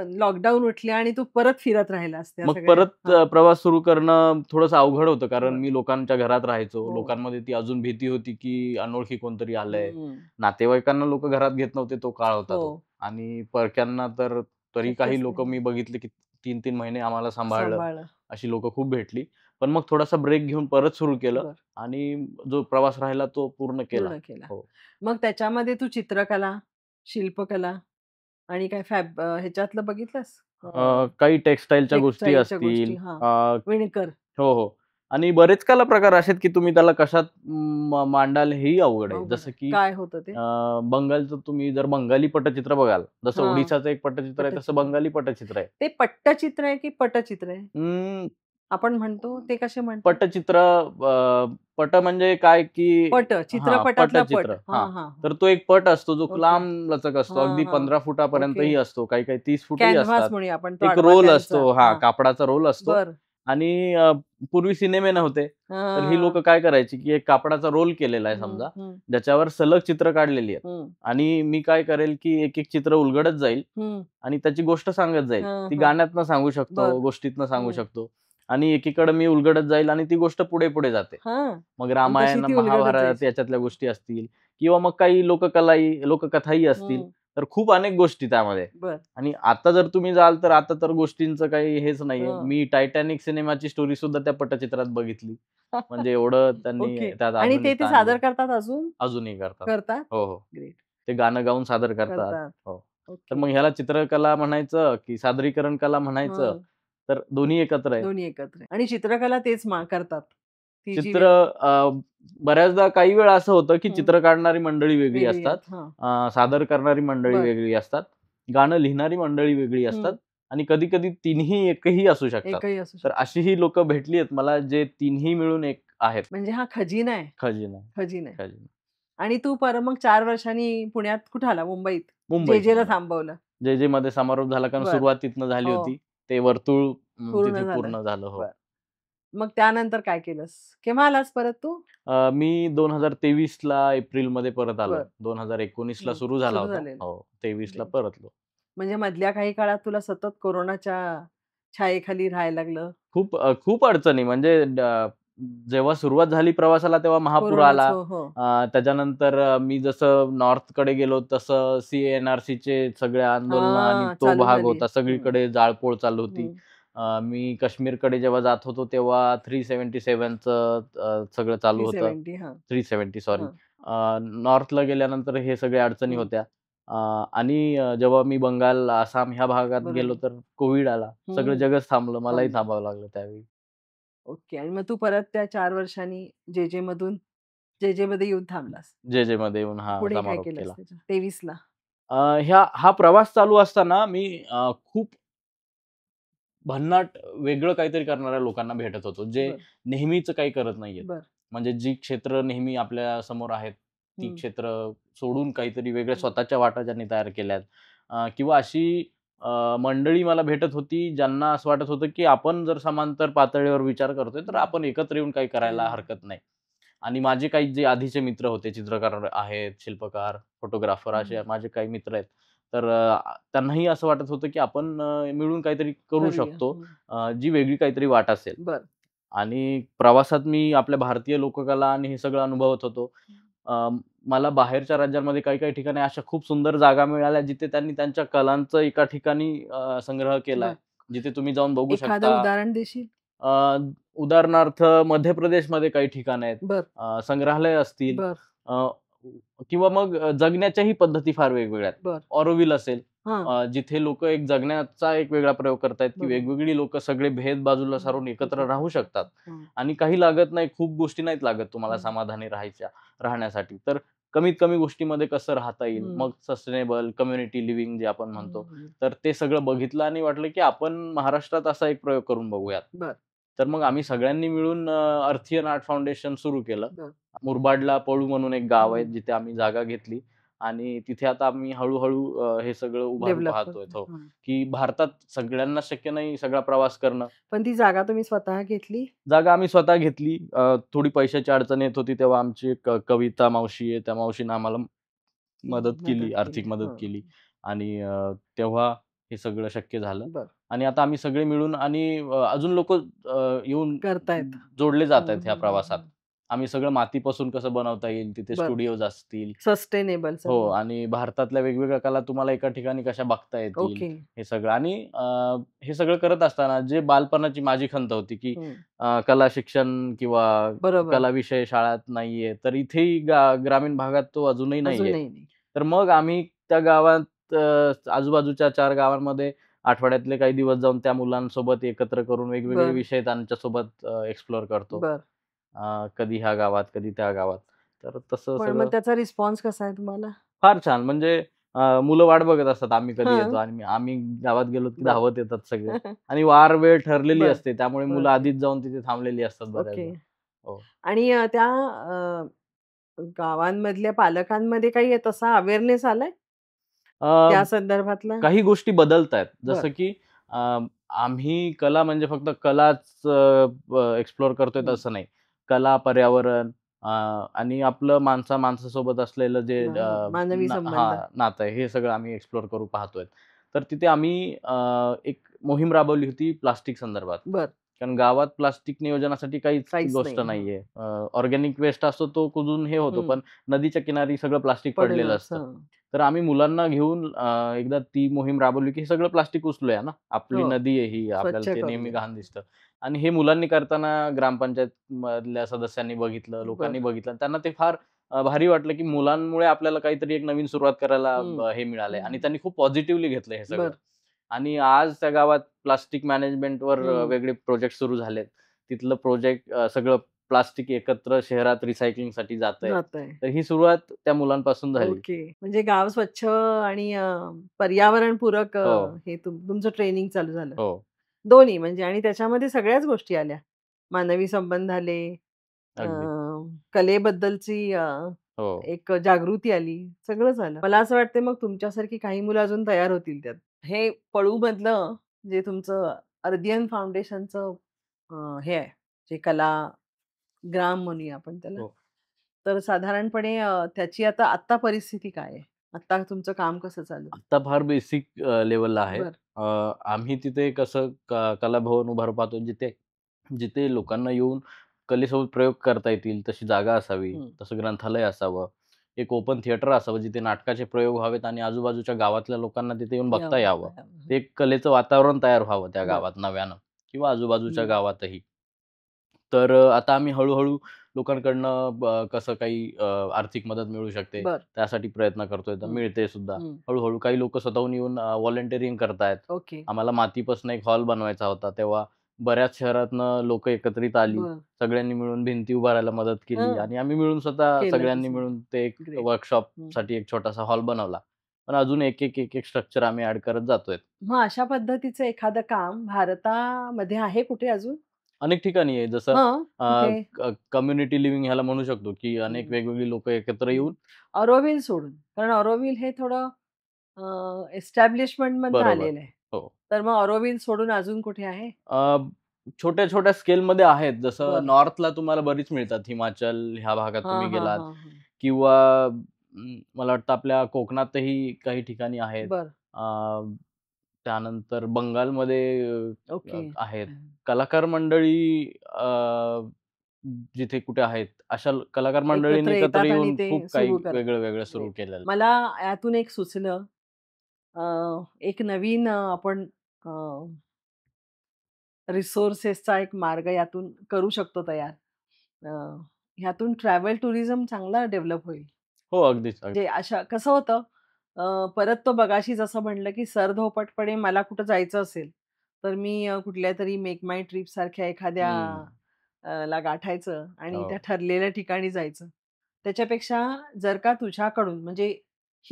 लॉकडाऊन उठले आणि तू परत फिरत राहिलास. मग परत प्रवास सुरू करणं थोडंसं अवघड होतं, कारण मी लोकांच्या घरात राहायचो. लोकांमध्ये ती अजून भीती होती की अनोळखी कोणतरी आलंय. नातेवाईकांना लोक घरात घेत नव्हते, तो काळ होता तो. आणि परक्यांना तर तरी काही लोक मी बघितले की 3-3 महिने आम्हाला सांभाळलं. अशी लोक खूप भेटली. पण मग थोडासा ब्रेक घेऊन परत सुरू केलं आणि जो प्रवास राहिला तो पूर्ण केला. मग त्याच्यामध्ये तू चित्रकला, शिल्पकला आणि काय ह्याच्यातलं बघितलंस? काही टेक्सटाईलच्या गोष्टी असतील, विणकर. हो. आणि बरेच कला प्रकार असेत की तुम्ही त्याला कशात मांडाल हेही अवघड आहे. जसं की काय होतं ते? बंगालचं तुम्ही जर बंगाली पटचित्र बघाल, जसं ओडिशाचं एक पटचित्र आहे तसं बंगाली पटचित्र आहे. ते पट्टचित्र आहे की पटचित्र आहे? आपण म्हणतो ते कसे म्हणतो? पटचित्र. पट म्हणजे काय की चित्रपटातला पट. तर तो एक पट असतो जो लांब लचक असतो, अगदी 15 फुटापर्यंतही असतो, काही 30 फुटही असतात. एक रोल असतो, कापडाचा रोल असतो. आणि पूर्वी सिनेमे नव्हते, तर ही लोक काय करायची की एक कापडाचा रोल केलेला आहे समजा, ज्याच्यावर सलग चित्र काढलेली आहेत. आणि मी काय करेल की एक एक चित्र उलगडत जाईल आणि त्याची गोष्ट सांगत जाईल. ती गाण्यातनं सांगू शकतो, गोष्टीतनं सांगू शकतो. आणि एकीकडे मी उलगडत जाईल आणि ती गोष्ट पुढे पुढे जाते. मग रामायण, महाभारत याच्यातल्या गोष्टी असतील किंवा मग काही लोककथाही असतील, तर खूप अनेक गोष्टी त्यामध्ये. आणि आता जर तुम्ही जाल तर आता तर गोष्टींचं काही हेच नाहीये. मी टायटॅनिक सिनेमाची स्टोरी सुद्धा त्या पटचित्रात बघितली. म्हणजे एवढं त्यांनी त्यात. आणि ते सादर करतात अजूनही करतात. हो. ते गाणं गाऊन सादर करतात. हो. तर मग ह्याला चित्रकला म्हणायचं की सादरीकरण कला म्हणायचं, तर दोन्ही एकत्र आहे. आणि चित्रकला तेच करतात. बऱ्याचदा काही वेळा असं होतं की चित्र काढणारी मंडळी वेगळी असतात, सादर करणारी मंडळी वेगळी असतात, गाणं लिहिणारी मंडळी वेगळी असतात आणि कधी कधी तिन्ही एकही असू शकतात. एकही असू तर शकतो. अशीही लोक भेटली आहेत मला जे तिन्ही मिळून एक आहेत. म्हणजे हा खजिना आहे. खजिना खजिना आहे. खजिना आणि तू मग 4 वर्षांनी पुण्यात कुठे आला? मुंबईत? मुंबईत जे-जेला मुंबईत थांबवलं. जे मध्ये समारोप झाला कारण बरं. सुरुवात तिथनं झाली हो. होती. ते वर्तुळ पूर्ण तिथे झालं. पूर्ण झालं. हो. बरं. मग त्यानंतर काय केलंस? केव्हा आलास परत तू? मी 2023 ला एप्रिलमध्ये परत आलो. बरं. 2019 ला हं. सुरू झाला सुरू होता. झालेलं. हो, 23 ला ते परतलो. म्हणजे मधल्या काही काळात तुला सतत कोरोनाच्या छायेखाली राहायला लागलं. खूप अडचणी म्हणजे जेव्हा सुरुवात झाली प्रवासाला तेव्हा महापूर आला. हो, हो. त्याच्यानंतर मी जसं नॉर्थकडे गेलो तसं सी-एन-आर-सीचे सगळे आंदोलनं आणि हां, तो चालू भाग झाली. होता. हं, सगळीकडे जाळपोळ चालू होती. हं. मी काश्मीरकडे जेव्हा जात होतो तेव्हा 377चं सगळं चालू होतं. 370 हां, 370 सॉरी. हां. नॉर्थला गेल्यानंतर हे सगळ्या अडचणी हं. होत्या. आणि जेव्हा मी बंगाल, आसाम ह्या भागात गेलो बरोबर. तर कोविड आला. सगळं हं. जगच थांबलं. मलाही थांबलं. थांबावं लागलं त्यावेळी. ओके. आणि मग तू परत त्या 4 वर्षांनी जे-जेमधून जे-जेमध्ये येऊन थांबलास. जे-जेमध्ये येऊन हा पुढे काय समारोप केलंस केला. त्याच्या? 23 ला? हा प्रवास चालू असताना मी खूप भन्नाट वेगळं काहीतरी करणाऱ्या लोकांना भेटत होतो, जे बरं, नेहमीचं काही करत नाहीयेत. बरं. म्हणजे जी क्षेत्र नेहमी आपल्या समोर आहेत, ती हं, क्षेत्र सोडून काहीतरी वेगळ्या हं. स्वतःच्या वाटा ज्यांनी तयार केल्यात. किंवा अशी मंडळी मला भेटत होती, ज्यांना असं वाटत होतं, की आपण जर समांतर पातळीवर विचार करतोय, तर हं. आपण एकत्र येऊन काही करायला हं. हरकत नाही. आणि माझे काही जे आधीचे मित्र होते, चित्रकार आहेत, शिल्पकार, फोटोग्राफर असे हं. माझे काही मित्र आहेत. तर त्यांनाही असं वाटत होतं, की आपण मिळून काहीतरी करू करूया. शकतो, हं. जी वेगळी काहीतरी वाट असेल. बरं. आणि प्रवासात मी आपल्या भारतीय लोककला आणि हे सगळं अनुभवत होतो. अ, मला बाहेरच्या राज्यांमध्ये काही-काही ठिकाणी अशा खूप सुंदर जागा मिळाल्या, जिथे त्यांनी त्यांच्या कलांचं एका ठिकाणी संग्रह केलाय. बरं. जिथे तुम्ही जाऊन बघू एखादं शकता. उदाहरण देशील? अ, उदाहरणार्थ मध्य प्रदेशमध्ये काही ठिकाणं आहेत. बरं, संग्रहालय असतील. बरं, अ, किंवा मग जगण्याच्याही पद्धती फार वेगवेगळ्या आहेत. बरं. ऑरोव्हिल असेल, हां. जिथे लोकं एक जगण्याचा एक वेगळा प्रयोग करतायत, की बरोबर. वेगवेगळी लोकं सगळे भेद बाजूला हं. सारून एकत्र एकत्र राहू शकतात. राहतात. हं. आणि काही लागत नाही, खूप गोष्टी नाहीत लागत तुम्हाला हं. समाधानी राहण्यासाठी. तर कमीत कमी गोष्टीमध्ये कसं राहता येईल, हं. मग सस्टेनेबल कम्युनिटी लिव्हिंग जे आपण हं, म्हणतो. हं. तर ते सगळं बघितलं आणि वाटलं, की आपण महाराष्ट्रात असा एक प्रयोग करून बघूयात. बरं, तर मग आम्ही सगळ्यांनी मिळून अर्थियन आर्ट फाउंडेशन सुरू केलं. बरं. मुरबाडला पळू म्हणून एक गाव आहे, हं. जिथे आम्ही जागा घेतली आणि तिथे आता आम्ही हळू-हळू हे सगळं उभारू डेव्हलप पाहतोय. करतोय. हो, हं. की भारतात सगळ्यांना शक्य नाही सगळा प्रवास करणं. पण ती जागा तुम्ही स्वतः घेतली? जागा आम्ही स्वतः घेतली. थोडी पैशाची अडचण येत होती, तेव्हा आमची एक कविता मावशी आहे, त्या मावशीनं आम्हाला हं. मदत केली, मदत केली. आर्थिक मदत हं. केली आणि तेव्हा हे सगळं शक्य झालं. बरं. आणि आता आम्ही सगळे मिळून आणि अजून लोकं येऊन करतायत. जोडले हं, जातायत ह्या हं, हं, प्रवासात. हं. आम्ही सगळं मातीपासून कसं बनवता येईल, तिथे बरं. स्टुडिओज असतील. सस्टेनेबल हो सगळं. आणि भारतातल्या वेगवेगळ्या कला तुम्हाला एका ठिकाणी कशा बघता येतील, ओके. हे सगळं आणि हे सगळं करत असताना जे बालपणाची माझी खंत होती, की हं. कला शिक्षण किंवा बरोबर. कला विषय शाळेत नाहीये, तर इथेही ग्रामीण भागात तो अजूनही नाहीये. अजूनही नाही. तर मग आम्ही त्या गावात आजूबाजूच्या 4 गावांमध्ये आठवड्यातले काही दिवस जाऊन त्या मुलांसोबत एकत्र करून वेगवेगळे बरं, विषय त्यांच्यासोबत एक्सप्लोर करतो. बरं. कधी ह्या गावात, कधी त्या गावात. तर तसं पण मग सगळं त्याचा रिस्पॉन्स कसा आहे तुम्हाला? फार छान. म्हणजे मुलं वाट बघत असतात आम्ही कधी येतो हां. आणि आम्ही गावात गेलो की बरं. धावत येतात सगळे आणि वार वेळ ठरलेली बरं. असते. त्यामुळे मुलं ओके. आधीच जाऊन तिथे थांबलेली असतात ओके. बऱ्याचदा. हो. आणि त्या गावांमधल्या पालकांमध्ये काही तसा अवेअरनेस आलाय अ, त्या संदर्भातला? काही गोष्टी बदलतायत. बरं. जसं की अ, आम्ही कला म्हणजे फक्त कलाच एक्सप्लोर करतोय हं. तसं नाही. कला, पर्यावरण आणि आपलं माणसासोबत असलेलं जे मानवी संबंध. नातं आहे, हे सगळं आम्ही एक्सप्लोर करू पाहतोय. तर तिथे आम्ही एक मोहीम राबवली होती प्लास्टिक संदर्भात. बरं. कारण गावात प्लास्टिक नियोजनासाठी काहीच काहीच गोष्ट नाही. हां. नाहीये. ऑर्गॅनिक वेस्ट असतो तो कुजून हे होतो, हं. पण नदीच्या किनारी सगळं प्लास्टिक पडलेलं पडूनच. असतं. हं. तर आम्ही मुलांना घेऊन एकदा ती मोहीम राबवली, की हे सगळं प्लास्टिक उचलूया ना. आपली हो. नदी आहे ही, आपल्याला स्वच्छ ते नेहमी करूया. घाण दिसतं. आणि हे मुलांनी करताना ग्रामपंचायत मधल्या सदस्यांनी बघितलं, लोकांनी बरं. बघितलं. त्यांना ते फार भारी वाटलं, की मुलांमुळे आपल्याला काहीतरी एक नवीन सुरुवात करायला हं. हे मिळालंय आणि हं. त्यांनी खूप पॉझिटिव्हली घेतलं हे सगळं. बरं. आणि आज त्या गावात प्लास्टिक मॅनेजमेंटवर हं. वेगळे प्रोजेक्ट सुरू झालेत. तिथलं प्रोजेक्ट सगळं प्लास्टिक एकत्र शहरात रिसायकलिंगसाठी जातंय. जातंय. तर ही सुरुवात त्या मुलांपासून झाली. ओके. म्हणजे गाव स्वच्छ आणि पर्यावरणपूरक हो, हे तुमचं ट्रेनिंग चालू झालं. हो. दोन्ही म्हणजे आणि त्याच्यामध्ये सगळ्याच गोष्टी आल्या. मानवी संबंध आले, अ, अगदी. कलेबद्दलची हो. एक जागृती आली, सगळं झालं. मला असं वाटतंय मग तुमच्यासारखी काही मुलं अजून तयार होतील त्यात. हे पळूमधलं जे तुमचं अर्दियन फाउंडेशनचं हे आहे, जे कला ग्राम म्हणूया आपण त्याला. हो. तर साधारणपणे त्याची आता परिस्थिती काय आहे? आता तुमचं काम कसं चालू आहे? आत्ता फार बेसिक लेव्हलला आहे. बरं. आम्ही तिथे कसं कलाभवन उभारून पाहतो, जिथे जिथे लोकांना येऊन कलेसोबत प्रयोग करता येतील, तशी जागा असावी, हं. तसं ग्रंथालय असावं, एक ओपन थिएटर असावं, जिथे नाटकाचे प्रयोग व्हावेत आणि आजूबाजूच्या गावातल्या लोकांना तिथे येऊन बघता यावं, यावं. यावं. ते हं. एक कलेचं वातावरण तयार व्हावं त्या बरं. गावात नव्यानं किंवा आजूबाजूच्या हं. गावातही. तर आता आम्ही हळू-हळू लोकांकडनं कसं काही आर्थिक मदत मिळू शकते, बरं. त्यासाठी प्रयत्न करतोय. तर हं. मिळते सुद्धा. हं. हळू-हळू काही लोकं स्वतःहून येऊन व्हॉलंटिअरिंग करतायत. ओके. आम्हाला मातीपासून एक हॉल बनवायचा होता. तेव्हा बऱ्याच शहरातनं लोकं एकत्रित आली. बरं. सगळ्यांनी मिळून भिंती उभारायला मदत केली हं. आणि आम्ही मिळून स्वतः केलं सगळ्यांनी तसं. मिळून ते एक ग्रेट. हं. वर्कशॉपसाठी एक छोटासा हॉल बनवला. पण अजून एक स्ट्रक्चर आम्ही ॲड करत जातोय. मग अशा पद्धतीचं एखादं काम भारतामध्ये आहे कुठे अजून? अनेक ठिकाणी आहे. जसं हं. कुठे? कम्युनिटी लिव्हिंग ह्याला म्हणू शकतो, की अनेक हं. वेगवेगळी लोकं एकत्र हं. येऊन ऑरोव्हिल सोडून. कारण ऑरोव्हिल हे थोडं एस्टॅब्लिशमेंटमधनं बरोबर. आलेलं आहे. हो. तर मग ऑरोव्हिल सोडून अजून कुठे आहे? छोट्या-छोट्या स्केलमध्ये आहेत. जसं बरं. नॉर्थला तुम्हाला बरीच मिळतात. हिमाचल ह्या भागात हां, तुम्ही हां, गेलात हां, हां. किंवा मला वाटतं आपल्या कोकणातही काही ठिकाणी आहेत. बरं. अ, त्यानंतर बंगालमध्ये ओके. आहेत. हं. कलाकार मंडळी जिथे कुठे आहेत, अशा कलाकार एकत्र मंडळींनी एकत्र येतात आणि येऊन ते खूप काही सुरू करतात. वेगळं-वेगळं सुरू ग्रेट. केलेलं. मला यातून एक सुचलं, अ, एक नवीन आपण अ, रिसोर्सेसचा एक मार्ग यातून करू शकतो तयार. अ, ह्यातून ट्रॅव्हल टुरिझम चांगला डेव्हलप होईल. हो, अगदीच. म्हणजे अशा कसं होतं, परत तो मगाशी जसं म्हटलं, की सरधोपटपणे मला कुठं जायचं असेल, तर मी कुठल्यातरी मेक माय ट्रिप सारख्या एखाद्या हं. ला गाठायचं आणि त्या हो. ठरलेल्या ठिकाणी जायचं. त्याच्यापेक्षा जर का तुझ्याकडून म्हणजे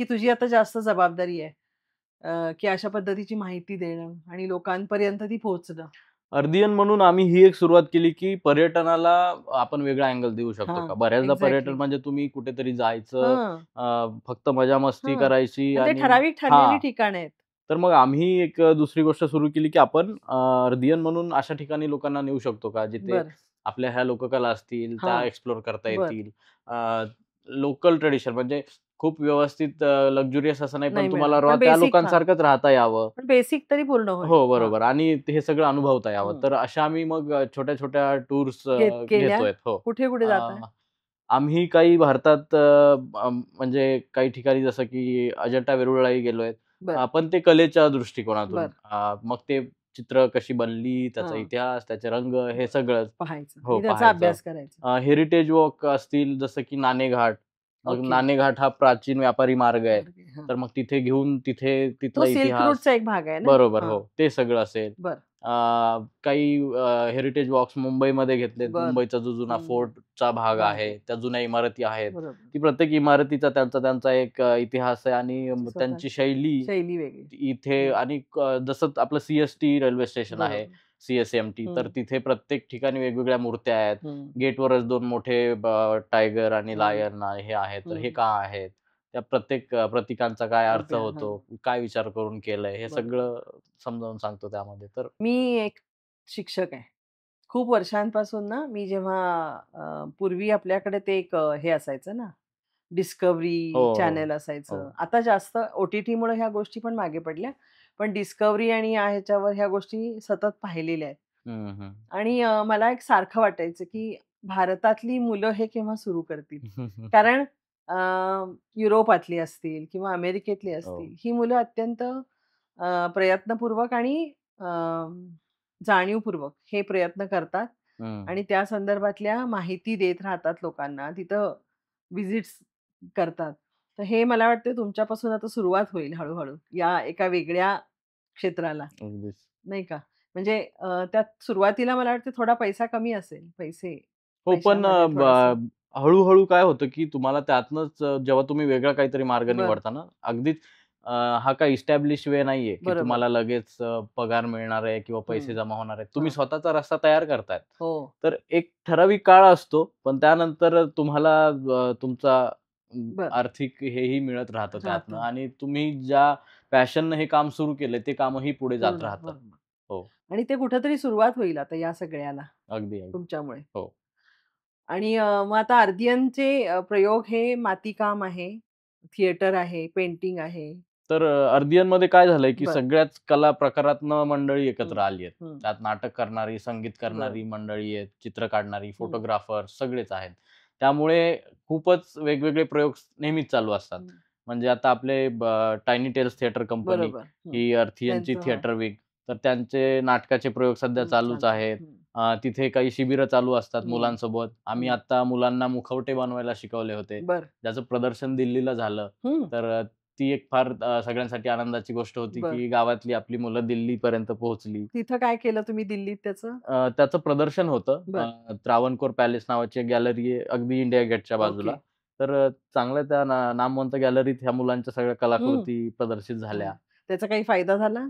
ही तुझी आता जास्त जबाबदारी आहे, की अशा पद्धतीची माहिती देणं आणि लोकांपर्यंत ती पोहोचणं. अर्दियन म्हणून आम्ही ही एक सुरुवात केली, की पर्यटनाला आपण वेगळा अँगल देऊ शकतो हां, का? बऱ्याचदा पर्यटन एक्झॅक्टली. म्हणजे तुम्ही कुठेतरी जायचं, हां, फक्त मजा-मस्ती हां. करायची आणि ते आणि ठराविक ठरलेली हां. ठिकाणं आहेत. तर मग आम्ही एक दुसरी गोष्ट सुरू केली, की आपण अर्दियन म्हणून अशा ठिकाणी लोकांना नेऊ शकतो का, जिथे बरं. आपल्या ह्या लोककला असतील, त्या हां, एक्सप्लोर करता बरं. येतील. लोकल ट्रेडिशन म्हणजे खूप व्यवस्थित लक्झुरियस असं नाही, पण नाही मिळणार. तुम्हाला पण त्या बेसिक हां. लोकांसारखंच राहता यावं. पण बेसिक तरी पूर्ण होईल. हो, हां. बरोबर आणि हे सगळं अनुभवता यावं. हं. तर अशा आम्ही मग छोट्या-छोट्या टूर्स केल्या? घेतोयत. हो. कुठे-कुठे अ, जाताय? आम्ही काही भारतात म्हणजे काही ठिकाणी जसं की अजंठा वेरूळलाही गेलोय. बरं, पण ते कलेच्या दृष्टिकोनातून. बरं. मग ते चित्र कशी बनली, त्याचा हां. इतिहास, त्याचे रंग हे बरं. सगळंच पाहायचं हो, आणि त्याचा पाहायचं. अभ्यास करायचा. हेरिटेज वॉक असतील जसं की नाणेघाट. मग ओके. नाणेघाट हा प्राचीन व्यापारी मार्ग आहे. मार्ग आहे. हां. तर मग तिथे घेऊन तिथे तो तिथला सिल्क इतिहास रूटचा एक भाग आहे ना? बरोबर, हां. हो. ते सगळं असेल. बरं, अ, काही हेरिटेज वॉक्स मुंबईमध्ये घेतलेत. बरं. मुंबईचा जो जुना हं. फोर्टचा भाग भाग आहे, आहे. त्या जुन्या इमारती आहेत. बरोबर. ती प्रत्येक इमारतीचा त्यांचा त्यांचा एक इतिहास आहे आणि त्याची त्यांची स्वतःची शैली शैली वेगळी. इथे हं. आणि जसं आपलं सी-एस-टी रेल्वे स्टेशन आहे, बरोबर. सी-एस-एम-टी तर हं, तिथे प्रत्येक ठिकाणी वेगवेगळ्या मूर्त्या आहेत. हं, गेटवरच 2 मोठे टायगर आणि हं, लायन हे आहेत. तर हे हं. का आहेत? त्या प्रत्येक प्रतीकांचा काय अर्थ हां. होतो? काय विचार करून केलंय? हे बरोबर. सगळं समजावून सांगतो त्यामध्ये. तर मी एक शिक्षक आहे. खूप वर्षांपासून ना, मी जेव्हा पूर्वी आपल्याकडे ते एक हे असायचं ना, हो, डिस्कव्हरी हो. चॅनल असायचं. हो. आता जास्त ओ-टी-टीमुळे ह्या गोष्टी पण मागे पडल्या. पण डिस्कव्हरी आणि ह्याच्यावर ह्या गोष्टी सतत पाहिलेल्या आहेत. हं, हं. आणि मला एक सारखं वाटायचं, की भारतातली मुलं हे केव्हा सुरू करतील? कारण अ, युरोपातली असतील किंवा अमेरिकेतली हो. असतील, ही मुलं अत्यंत प्रयत्नपूर्वक आणि जाणीवपूर्वक हे प्रयत्न करतात हं. आणि त्या संदर्भातल्या माहिती देत राहतात लोकांना. तिथं व्हिजिट्स करतात. तर हे मला वाटतं तुमच्यापासून आता सुरुवात होईल हळू-हळू या एका वेगळ्या क्षेत्राला, अगदीच. नाही का? म्हणजे त्यात सुरुवातीला मला वाटतं थोडा पैसा कमी असेल, पैसे. हो, पण पैशामध्ये थोडंसं? हळू-हळू काय होतं, की तुम्हाला त्यातनंच जेव्हा तुम्ही वेगळा काहीतरी मार्ग बरं. निवडता ना, अगदीच हा काही इस्टॅब्लिश वे नाहीये, की बरोबर. तुम्हाला लगेच पगार मिळणार आहे किंवा पैसे हं. जमा होणार आहेत. तुम्ही हां. स्वतःचा रस्ता तयार करतायत. हो. तर एक ठराविक काळ असतो, पण त्यानंतर तुम्हाला तुमचा बरं. आर्थिक हेही मिळत राहतं त्यातनं राहतं. आणि तुम्ही ज्या पॅशननं हे काम सुरू केलंय, ते कामही पुढे जात पूर्ण. राहतं. बरोबर. हो. आणि ते कुठेतरी सुरुवात होईल आता या सगळ्याला अगदी, अगदी. तुमच्यामुळे. हो. आणि मग आता अर्दियनचे प्रयोग हे मातीकाम आहे, थिएटर आहे, पेंटिंग आहे. तर अर्दियनमध्ये काय झालंय, की बरं. सगळ्याच कला प्रकारातनं मंडळी एकत्र हं, आली आहेत. हं. त्यात नाटक करणारी, संगीत बरं. करणारी मंडळी आहेत, चित्र काढणारी, हं, फोटोग्राफर सगळेच आहेत. त्यामुळे खूपच वेगवेगळे प्रयोग नेहमीच चालू असतात. हं. म्हणजे आता आपले टायनी टेल्स थिएटर कंपनी, बरोबर. हं. ही अर्थियनची त्यांचं हां. थिएटर वीक, तर त्यांचे नाटकाचे प्रयोग सध्या चालूच चालू आहे. आहेत. हं, तिथे काही शिबिरं चालू असतात हं, मुलांसोबत. आम्ही हं. आता मुलांना मुखवटे बनवायला शिकवले होते. बरं. ज्याचं प्रदर्शन दिल्लीला झालं. हं. तर ती एक फार सगळ्यांसाठी आनंदाची गोष्ट होती, बरं. की गावातली आपली मुलं दिल्लीपर्यंत पोहोचली. तिथं काय केलं तुम्ही दिल्लीत त्याचं? त्याचं प्रदर्शन होतं. बरं. त्रावणकोर पॅलेस नावाची एक गॅलरी आहे अगदी इंडिया गेटच्या ओके. बाजूला. तर चांगल्या त्या नामवंत गॅलरीत ह्या मुलांच्या सगळ्या हं, कलाकृती प्रदर्शित हं. झाल्या. त्याचा काही फायदा झाला?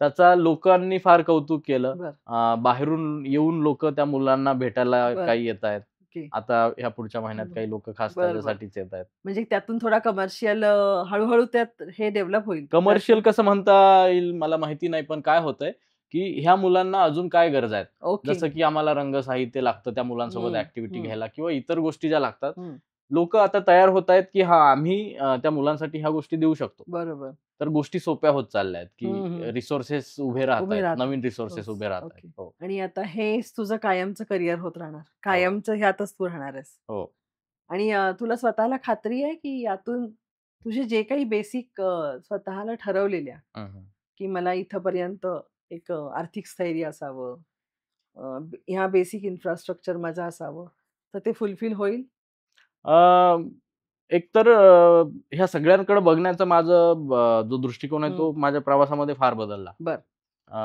त्याचा लोकांनी फार कौतुक केलं. बरं, बाहेरून येऊन लोकं त्या मुलांना भेटायला बरं. काही येतायत. ओके. आता ह्या पुढच्या महिन्यात हं. काही लोकं खास बरं, बरं. त्याच्यासाठीच येतायत. म्हणजे त्यातून थोडा कमर्शियल हळू-हळू त्यात हे डेव्हलप होईल. कमर्शियल दर्शक कसं म्हणता येईल मला माहिती नाही. पण काय होतंय, की ह्या मुलांना अजून काय गरजा आहेत. ओके. जसं की आम्हाला रंगसाहित्य लागतं त्या मुलांसोबत हं, ॲक्टिव्हिटी हं, घ्यायला किंवा इतर गोष्टी ज्या लागतात. हं. लोकं आता तयार होत आहेत, की हां, आम्ही त्या मुलांसाठी ह्या गोष्टी देऊ शकतो. बरोबर. तर गोष्टी सोप्या होत चालल्या आहेत, हं, की हं. रिसोर्सेस उभे राहत उभे आहेत. राहतात. नवीन रिसोर्सेस तोच. उभे राहत आहेत. ओके. हो, आणि आता हेच तुझं कायमचं करियर होत राहणार. हो, कायमचं ह्यातच तू राहणार आहेस. हो. आणि तुला स्वतःला खात्री आहे, की यातून तुझे जे काही बेसिक स्वतःला ठरवलेल्या, हं, हं. की मला इथपर्यंत एक आर्थिक स्थैर्य असावं, ह्या बेसिक इन्फ्रास्ट्रक्चर माझं असावं, तर ते फुलफिल होईल? अ, एकतर ह्या सगळ्यांकडे बघण्याचा माझं जो दृष्टिकोन आहे हं. तो माझ्या प्रवासामध्ये फार बदलला. बरं.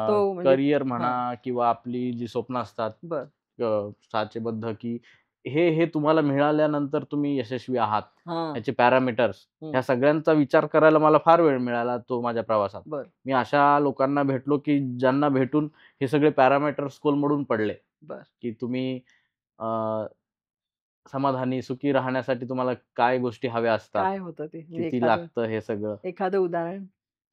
तो म्हणजे करियर हां. म्हणा किंवा आपली जी स्वप्न असतात बरं. साचेबद्ध, की हे तुम्हाला मिळाल्यानंतर तुम्ही यशस्वी आहात. हां. ह्याचे पॅरामीटर्स हं. ह्या सगळ्यांचा विचार करायला मला फार वेळ मिळाला तो माझ्या प्रवासात. बरं, मी अशा लोकांना भेटलो, की ज्यांना भेटून हे सगळे पॅरामीटर्स कोलमडून पडले, बरं. की तुम्ही अ, समाधानी, सुखी राहण्यासाठी तुम्हाला काय गोष्टी हव्या असतात, काय होतं ते? म्हणजे किती एखादं लागतं हे सगळं. एखादं उदाहरण?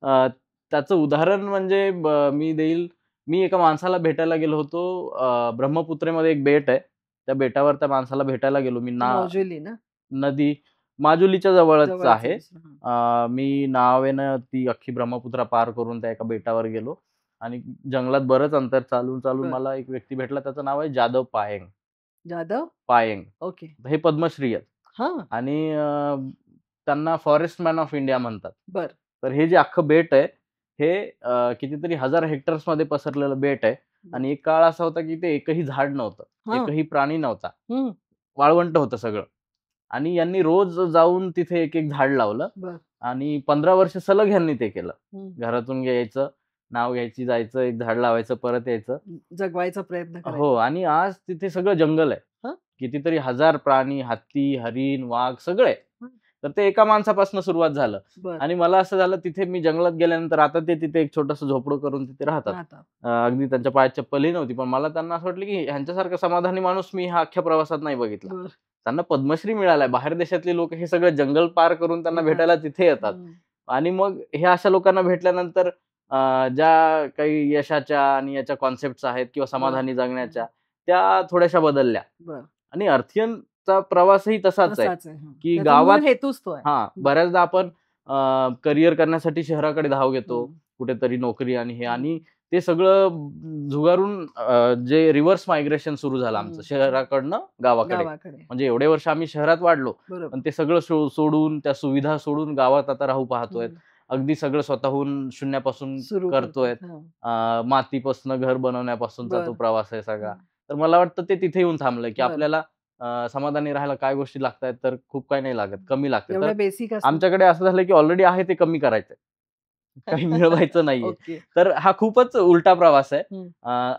अ, त्याचं उदाहरण म्हणजे मी देईल. मी एका माणसाला भेटायला गेलो होतो. ब्रह्मपुत्रेमध्ये एक बेट आहे. त्या बेटावर त्या माणसाला भेटायला गेलो. मी ते मौजुली ना? नदी माजुलीच्या जवळच जवळच आहे आहे. दुसरं. हां. मी नावेनं ती अख्खी ब्रह्मपुत्रा पार करून त्या एका बेटावर गेलो आणि जंगलात बरंच अंतर चालून बरं. मला एक व्यक्ती भेटला. त्याचं नाव आहे जादव पायेंग. जाधव? पायेंग. ओके. हे पद्मश्री आहेत हां. आणि त्यांना फॉरेस्ट मॅन ऑफ इंडिया म्हणतात. बरं. तर हे जे अख्खं बेट आहे, हे कितीतरी हजार हेक्टर्समध्ये पसरलेलं बेट आहे बरं. आणि एक काळ असा होता, की ते एकही झाड नव्हतं, हां. एकही प्राणी नव्हता. हं. वाळवंट होतं सगळं आणि यांनी रोज जाऊन तिथे एक-एक झाड लावलं बरं. आणि 15 वर्ष सलग ह्यांनी ते केलं. हं. घरातून यायचं, नाव घ्यायची, जायचं, एक झाड लावायचं, परत यायचं. जगवायचा प्रयत्न हो करायचा. आणि आज तिथे सगळं जंगल आहे. हां. कितीतरी हजार प्राणी, हत्ती, हरीण, वाघ सगळे. हं. तर ते एका माणसापासून सुरुवात झालं बरं. आणि मला असं झालं तिथे मी जंगलात गेल्यानंतर आता ते तिथे एक छोटंसं झोपडं करून तिथे राहतात. राहतात. अगदी त्यांच्या पायात चप्पलही नव्हती. पण मला त्यांना असं वाटलं, की ह्यांच्यासारखा समाधानी माणूस मी ह्या अख्ख्या प्रवासात नाही बघितला. बरं. त्यांना पद्मश्री मिळालाय. बाहेर देशातली लोकं हे सगळं जंगल पार करून त्यांना येतात. भेटायला तिथे येतात. हं. आणि मग ह्या अशा लोकांना भेटल्यानंतर ज्या काही यशाच्या आणि याच्या कन्सेप्ट्स आहेत किंवा बरं. समाधानी हं. जगण्याच्या, त्या थोड्याशा बदलल्या. बरं. आणि अर्थियनचा प्रवासही तसाच आहे, तसाच आहे. हं. की त्याचा गावात मूळ हेतूच तो आहे. हां, हं. बऱ्याचदा आपण करियर करण्यासाठी शहराकडे धाव घेतो. हं. कुठेतरी नोकरी आणि हे हं. आणि ते सगळं झुगारून जे रिव्हर्स मायग्रेशन सुरू झालं आमचं हं. शहराकडनं गावाकडे. गावाकडे. म्हणजे एवढे वर्ष आम्ही शहरात वाढलो, बरोबर. पण ते सगळं सोडून, त्या सुविधा सोडून गावात आता राहू पाहतोय. हं. अगदी सगळं स्वतःहून शून्यापासून सुरू करतोय. करतात. हां. मातीपासून घर बनवण्यापासूनचा तो बरं. प्रवास आहे सगळा. हं. तर मला वाटतं ते तिथे येऊन थांबलंय, की बरं. आपल्याला समाधानी राहायला काय गोष्टी लागतायत, तर खूप काही नाही लागत, कमी लागते. तर एवढं बेसिक असलं. आमच्याकडे असं झालं, की ऑलरेडी आहे ते कमी करायचंय. काही मिळवायचं नाहीये. ओके. तर हा खूपच उलटा प्रवास आहे. हं.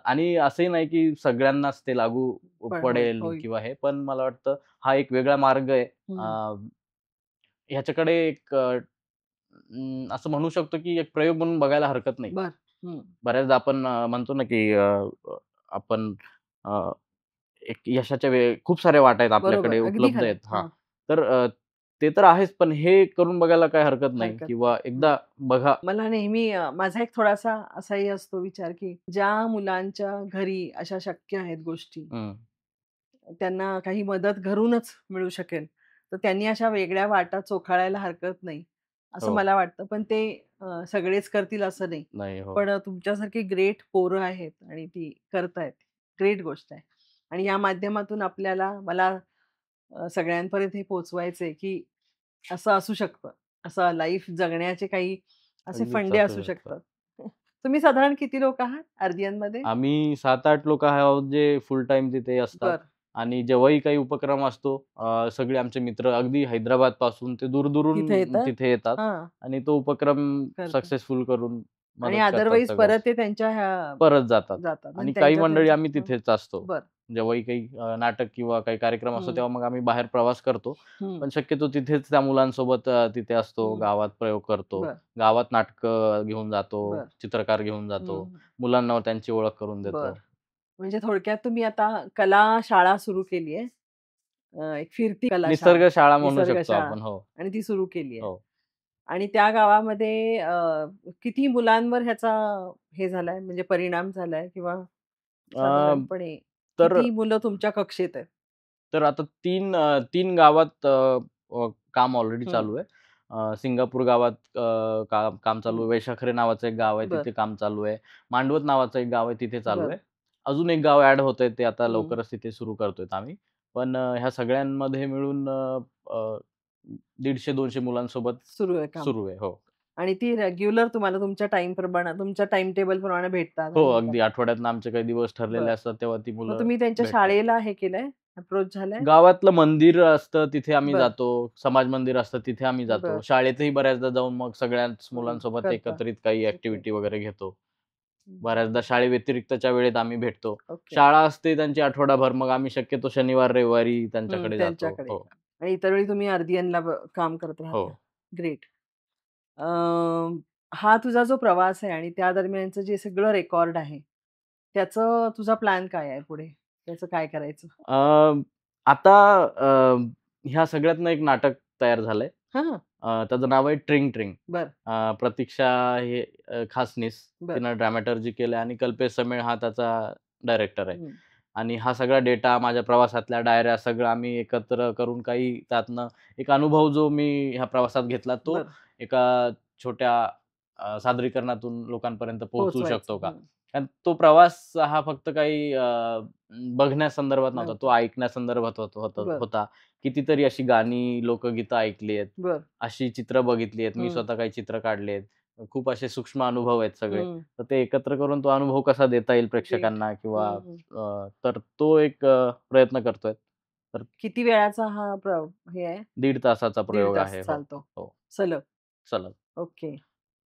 आणि असंही नाही की सगळ्यांनाच ते लागू होईल, पडेल होईल. किंवा हे, पण मला वाटतं हा एक वेगळा मार्ग आहे. हं. ह्याच्याकडे एक असं म्हणू शकतो की एक प्रयोग म्हणून बघायला हरकत नाही. बरं. हं. बऱ्याचदा आपण म्हणतो ना की आपण अ, एक यशाच्या खूप साऱ्या वाटा आहेत बरोबर. आपल्याकडे अगदी उपलब्ध खरं आहेत. आहे. हां. तर ते तर आहेच, पण हे करून बघायला काही हरकत नाही हरकत किंवा हं. एकदा बघा. मला नेहमी माझा एक थोडासा असाही असतो विचार, की ज्या मुलांच्या घरी अशा शक्य आहेत गोष्टी, हं. त्यांना काही मदत घरूनच मिळू शकेल, तर त्यांनी अशा वेगळ्या वाटा चोखाळायला हरकत नाही, असं हो. मला वाटतं. पण ते सगळेच करतील असं नाही. नाही. हो. पण तुमच्यासारखी ग्रेट पोरं आहेत आणि ती करतायत. ग्रेट गोष्ट आहे. आणि या माध्यमातून आपल्याला मला सगळ्यांपर्यंत हे पोहोचवायचंय, की असं असू शकतं. असं लाईफ जगण्याचे काही असे अगदीच फंडे असू असू शकतं. शकतात. तुम्ही साधारण किती लोक आहात आर्दियनमध्ये? आम्ही 7-8 लोकं आहोत जे फुल टाईम तिथे असतात. बरं. आणि जेव्हाही काही उपक्रम असतो, सगळे आमचे मित्र अगदी हैदराबादपासून ते तिथे दूर-दूरून येतात? तिथे येतात हां, आणि तो उपक्रम करतात. सक्सेसफुल करून आणि मदत करतात अदरवाईज सगळ्याच. परत ते त्यांच्या ह्या परत जातात. जातात आणि आणि काही त्यांच्या मंडळी त्यांच्या आम्ही तिथेच असतो. बरं. जेव्हाही काही नाटक किंवा काही कार्यक्रम असतो, हं, तेव्हा मग आम्ही बाहेर प्रवास करतो. हं, पण शक्यतो तिथेच त्या मुलांसोबत तिथे असतो, हं. गावात प्रयोग करतो. बरं, गावात नाटकं घेऊन जातो, बरं. चित्रकार घेऊन जातो. हं, मुलांना त्यांची ओळख करून बरं. देतो. म्हणजे थोडक्यात तुम्ही आता कला शाळा सुरू केली आहे. एक फिरती कला शाळा, निसर्ग शाळा म्हणू निसर्ग शकतो शाळा आपण. हो, आणि ती सुरू केली आहे. हो. आणि त्या गावामध्ये किती मुलांवर ह्याचा हे झालाय म्हणजे परिणाम झालाय किंवा अ, साधारणपणे तर किती मुलं तुमच्या कक्षेत आहेत? तर आता 3 गावात काम ऑलरेडी हं, चालू आहे. सिंगापूर गावात काम चालू हं. आहे. वैशाखरे नावाचं एक गाव आहे, बरं, तिथे काम चालू आहे. मांडवत नावाचं एक गाव आहे, तिथे चालू बरं. आहे. अजून एक गाव ॲड होतंय, ते आता हं. लवकरच तिथे सुरू करतोय आम्ही. पण ह्या सगळ्यांमध्ये मिळून अ, 150-200 मुलांसोबत सुरू आहे काम. सुरू आहे. हो. आणि ती रेग्युलर तुम्हाला तुमच्या टाईम प्रमाणे तुमच्या टाईम टेबल प्रमाणे भेटतात हो, आणि अगदी आठवड्यातनं आमचे काही दिवस ठरलेले बरं. असतात, तेव्हा ती मग मुलं तुम्ही त्यांच्या भेटतात. शाळेला हे केलंय, अप्रोच झालाय? गावातलं मंदिर असतं तिथे आम्ही बरं, जातो. समाज मंदिर असतं तिथे आम्ही जातो. बरं. शाळेतही बऱ्याचदा जाऊन मग सगळ्याच हं. मुलांसोबत करता. एकत्रित काही ओके. ॲक्टिव्हिटी वगैरे घेतो. हं. बऱ्याचदा शाळेव्यतिरिक्तच्या वेळेत आम्ही भेटतो. ओके. शाळा असते त्यांची आठवडाभर, मग आम्ही शक्यतो शनिवार, रविवारी त्यांच्याकडे जातो. त्यांच्याकडे हो, आणि इतर वेळी तुम्ही अर्दियनला काम करत हो. राहता. ग्रेट. हा तुझा जो प्रवास आहे आणि त्या दरम्यानचं जे सगळं रेकॉर्ड आहे, त्याचं तुझा प्लॅन काय आहे पुढे? त्याचं काय करायचं? अ, आता ह्या सगळ्यातनं एक नाटक तयार झालंय. हां. त्याचं नाव आहे ट्रिंग ट्रिंग. बरं, प्रतीक्षा हे खासनीस बरं. तिनं ड्रामॅटर्जी केलंय आणि कल्पेश समेळ हा त्याचा डायरेक्टर आहे. हं. आणि हा सगळा डेटा, माझ्या प्रवासातल्या डायऱ्या सगळं आम्ही एकत्र करून काही त्यातनं एक अनुभव जो मी ह्या प्रवासात घेतला, तो बरं. एका छोट्या सादरीकरणातून लोकांपर्यंत पोहोचवू पोहोचवायचं. शकतो का? हं. कारण तो प्रवास हा फक्त काही बघण्यासंदर्भात नव्हता, तो नव्हतं. ऐकण्यासंदर्भात बरं, होता. कितीतरी अशी गाणी, लोकगीतं ऐकली आहेत. बरं. अशी चित्र बघितली आहेत. मी हं, स्वतः काही चित्र काढले आहेत. खूप असे सूक्ष्म अनुभव आहेत सगळे. हं. तर ते एकत्र करून तो अनुभव कसा देता येईल ग्रेट. प्रेक्षकांना किंवा हं, हं. तर तो एक प्रयत्न करतोय. तर किती वेळाचा हा हे आहे? 1.5 तासाचा 1.5 प्रयोग तास आहे. हो, चालतो. हो. सलग. चला. ओके.